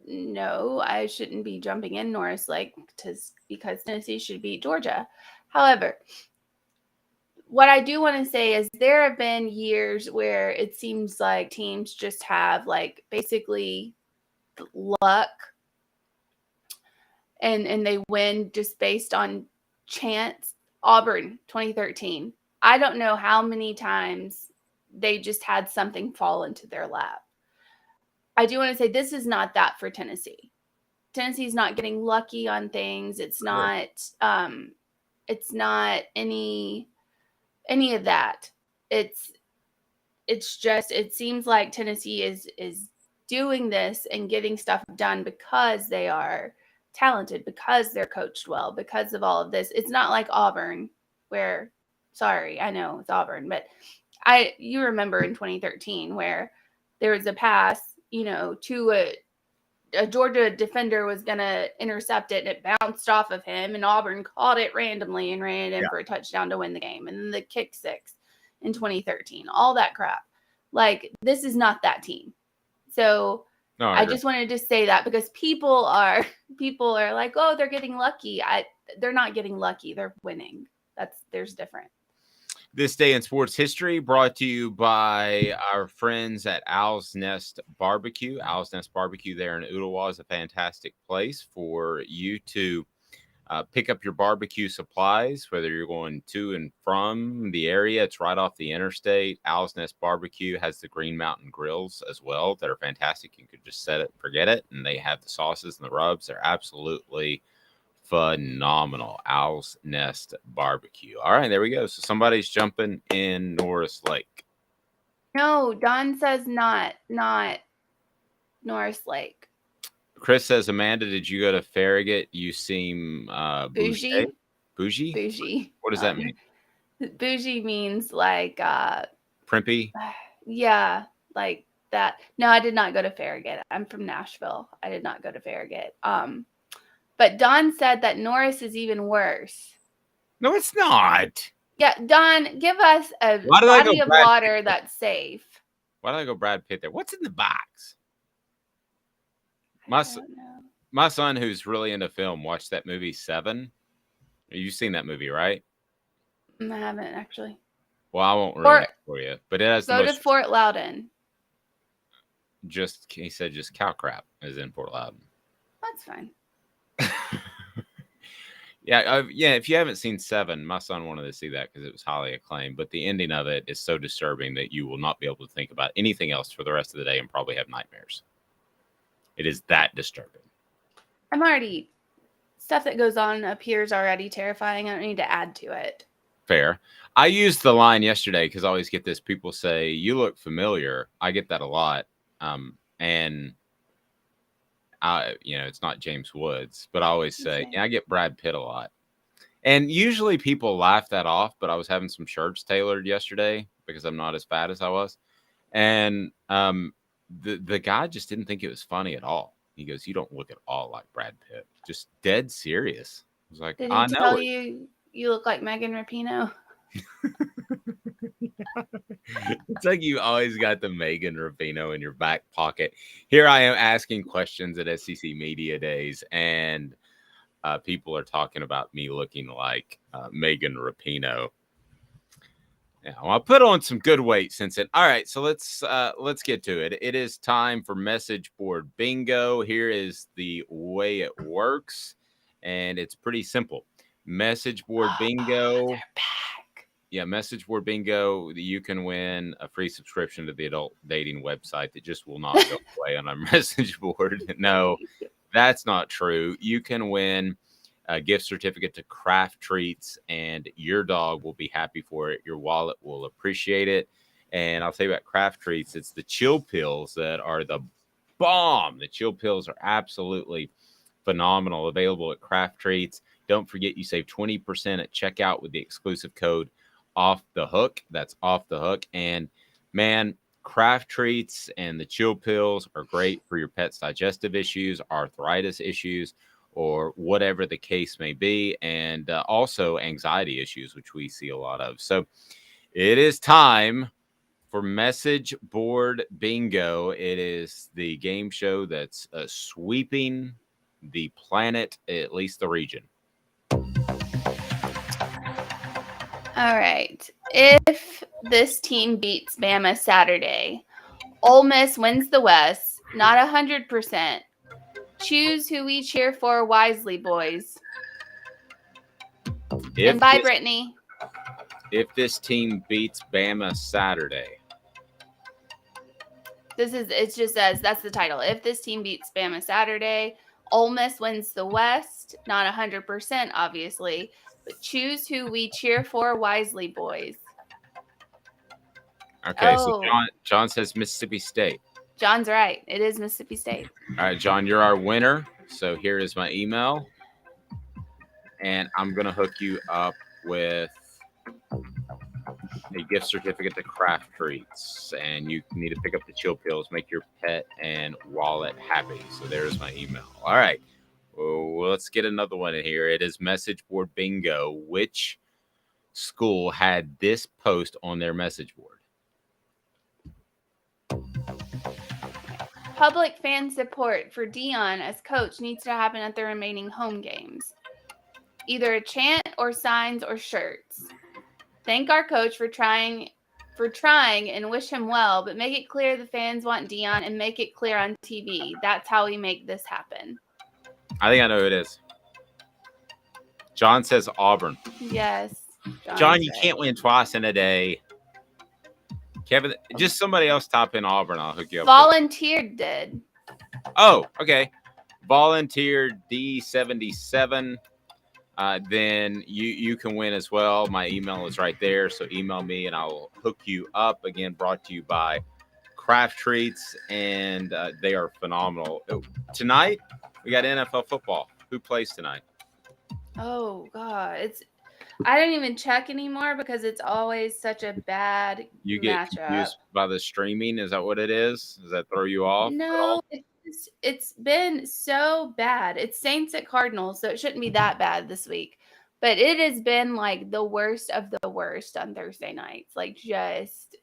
no, I shouldn't be jumping in Norris Lake because Tennessee should beat Georgia. However, what I do want to say is there have been years where it seems like teams just have like basically luck and they win just based on chance. Auburn 2013. I don't know how many times they just had something fall into their lap. I do want to say this is not that for Tennessee. Tennessee's not getting lucky on things. It's not any of that. It's just it seems like Tennessee is doing this and getting stuff done because they are talented, because they're coached well, because of all of this. It's not like Auburn where sorry, I know it's Auburn, but you remember in 2013 where there was a pass, to a Georgia defender was going to intercept it and it bounced off of him and Auburn caught it randomly and ran it in for a touchdown to win the game. And then the kick six in 2013, all that crap. Like, this is not that team. So No, I just wanted to say that because people are like, oh, they're getting lucky. They're not getting lucky. They're winning. There's different. This day in sports history brought to you by our friends at Owl's Nest Barbecue. Owl's Nest Barbecue there in Ooltewah is a fantastic place for you to pick up your barbecue supplies, whether you're going to and from the area. It's right off the interstate. Owl's Nest Barbecue has the Green Mountain grills as well that are fantastic. You could just set it, forget it, and they have the sauces and the rubs. They're absolutely phenomenal. Owl's Nest Barbecue. All right, there we go. So somebody's jumping in Norris Lake. No, Don says not Norris Lake. Chris says, Amanda, did you go to Farragut? You seem bougie. Bougie? Bougie. What does that mean? Bougie means like primpy? Yeah, like that. No, I did not go to Farragut. I'm from Nashville. I did not go to Farragut. But Don said that Norris is even worse. No, it's not. Yeah, Don, give us a body of water that's safe. Why did I go Brad Pitt there? What's in the box? My son, who's really into film, watched that movie Seven. You've seen that movie, right? I haven't actually. Well, I won't ruin it for you, but it has go to Fort Loudon. He said just cow crap is in Fort Loudon. That's fine. Yeah. If you haven't seen Seven, my son wanted to see that because it was highly acclaimed. But the ending of it is so disturbing that you will not be able to think about anything else for the rest of the day and probably have nightmares. It is that disturbing. Stuff that goes on appears already terrifying. I don't need to add to it. Fair. I used the line yesterday because I always get this. People say, you look familiar. I get that a lot. And it's not James Woods, but I always say, I get Brad Pitt a lot. And usually people laugh that off, but I was having some shirts tailored yesterday because I'm not as fat as I was. And the guy just didn't think it was funny at all. He goes, you don't look at all like Brad Pitt. Just dead serious. I was like, Did he tell you look like Megan Rapinoe? It's like you always got the Megan Rapinoe in your back pocket. Here I am asking questions at SEC Media Days, and people are talking about me looking like Megan Rapinoe. Yeah, well, I'll put on some good weight since it. All right, so let's get to it. It is time for message board bingo. Here is the way it works, and it's pretty simple. Message board bingo. They're back. Yeah, message board bingo. You can win a free subscription to the adult dating website that just will not go away on our message board. No, that's not true. You can win a gift certificate to Craft Treats, and your dog will be happy for it. Your wallet will appreciate it. And I'll tell you about Craft Treats. It's the chill pills that are the bomb. The chill pills are absolutely phenomenal. Available at Craft Treats. Don't forget, you save 20% at checkout with the exclusive code Off the Hook. That's Off the Hook. And man, Craft Treats and the chill pills are great for your pet's digestive issues, arthritis issues, or whatever the case may be, and also anxiety issues, which we see a lot of. So it is time For Message Board Bingo, it is the game show that's sweeping the planet, at least the region. All right. If this team beats Bama Saturday, Ole Miss wins the West, not 100%. Choose who we cheer for wisely, boys. And bye, Brittany. If this team beats Bama Saturday. It just says, that's the title. If this team beats Bama Saturday, Ole Miss wins the West, not 100%, obviously, but choose who we cheer for wisely, boys. Okay, so John says Mississippi State. John's right. It is Mississippi State. All right, John, you're our winner. So here is my email. And I'm going to hook you up with a gift certificate to Craft Treats. And you need to pick up the chill pills, make your pet and wallet happy. So there's my email. All right. Well, let's get another one in here. It is Message Board Bingo. Which school had this post on their message board? Public fan support for Dion as coach needs to happen at the remaining home games. Either a chant or signs or shirts. Thank our coach for trying and wish him well, but make it clear the fans want Dion and make it clear on TV. That's how we make this happen. I think I know who it is. John says Auburn. Yes. John, you can't win twice in a day. Kevin, just somebody else type in Auburn. I'll hook you up. Volunteered did. Oh, okay. Volunteered D77. Then you can win as well. My email is right there. So email me and I'll hook you up. Again, brought to you by Craft Treats. And they are phenomenal. Tonight, we got NFL football. Who plays tonight? Oh, God. I don't even check anymore because it's always such a bad You get matchup. confused by the streaming. Is that what it is? Does that throw you off? No, it's been so bad. It's Saints at Cardinals, so it shouldn't be that bad this week. But it has been like the worst of the worst on Thursday nights. Like just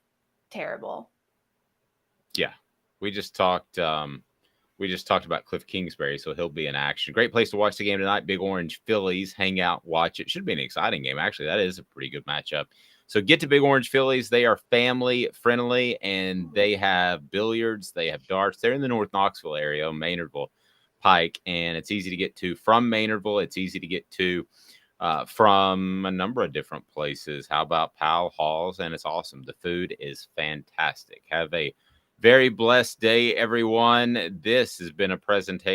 terrible. Yeah. We just talked about Cliff Kingsbury, so he'll be in action. Great place to watch the game tonight. Big Orange Phillies. Hang out, watch it. Should be an exciting game. Actually, that is a pretty good matchup. So get to Big Orange Phillies. They are family friendly, and they have billiards. They have darts. They're in the North Knoxville area, Maynardville Pike, and it's easy to get to from Maynardville. It's easy to get to from a number of different places. How about Powell Halls? And it's awesome. The food is fantastic. Have a very blessed day, everyone. This has been a presentation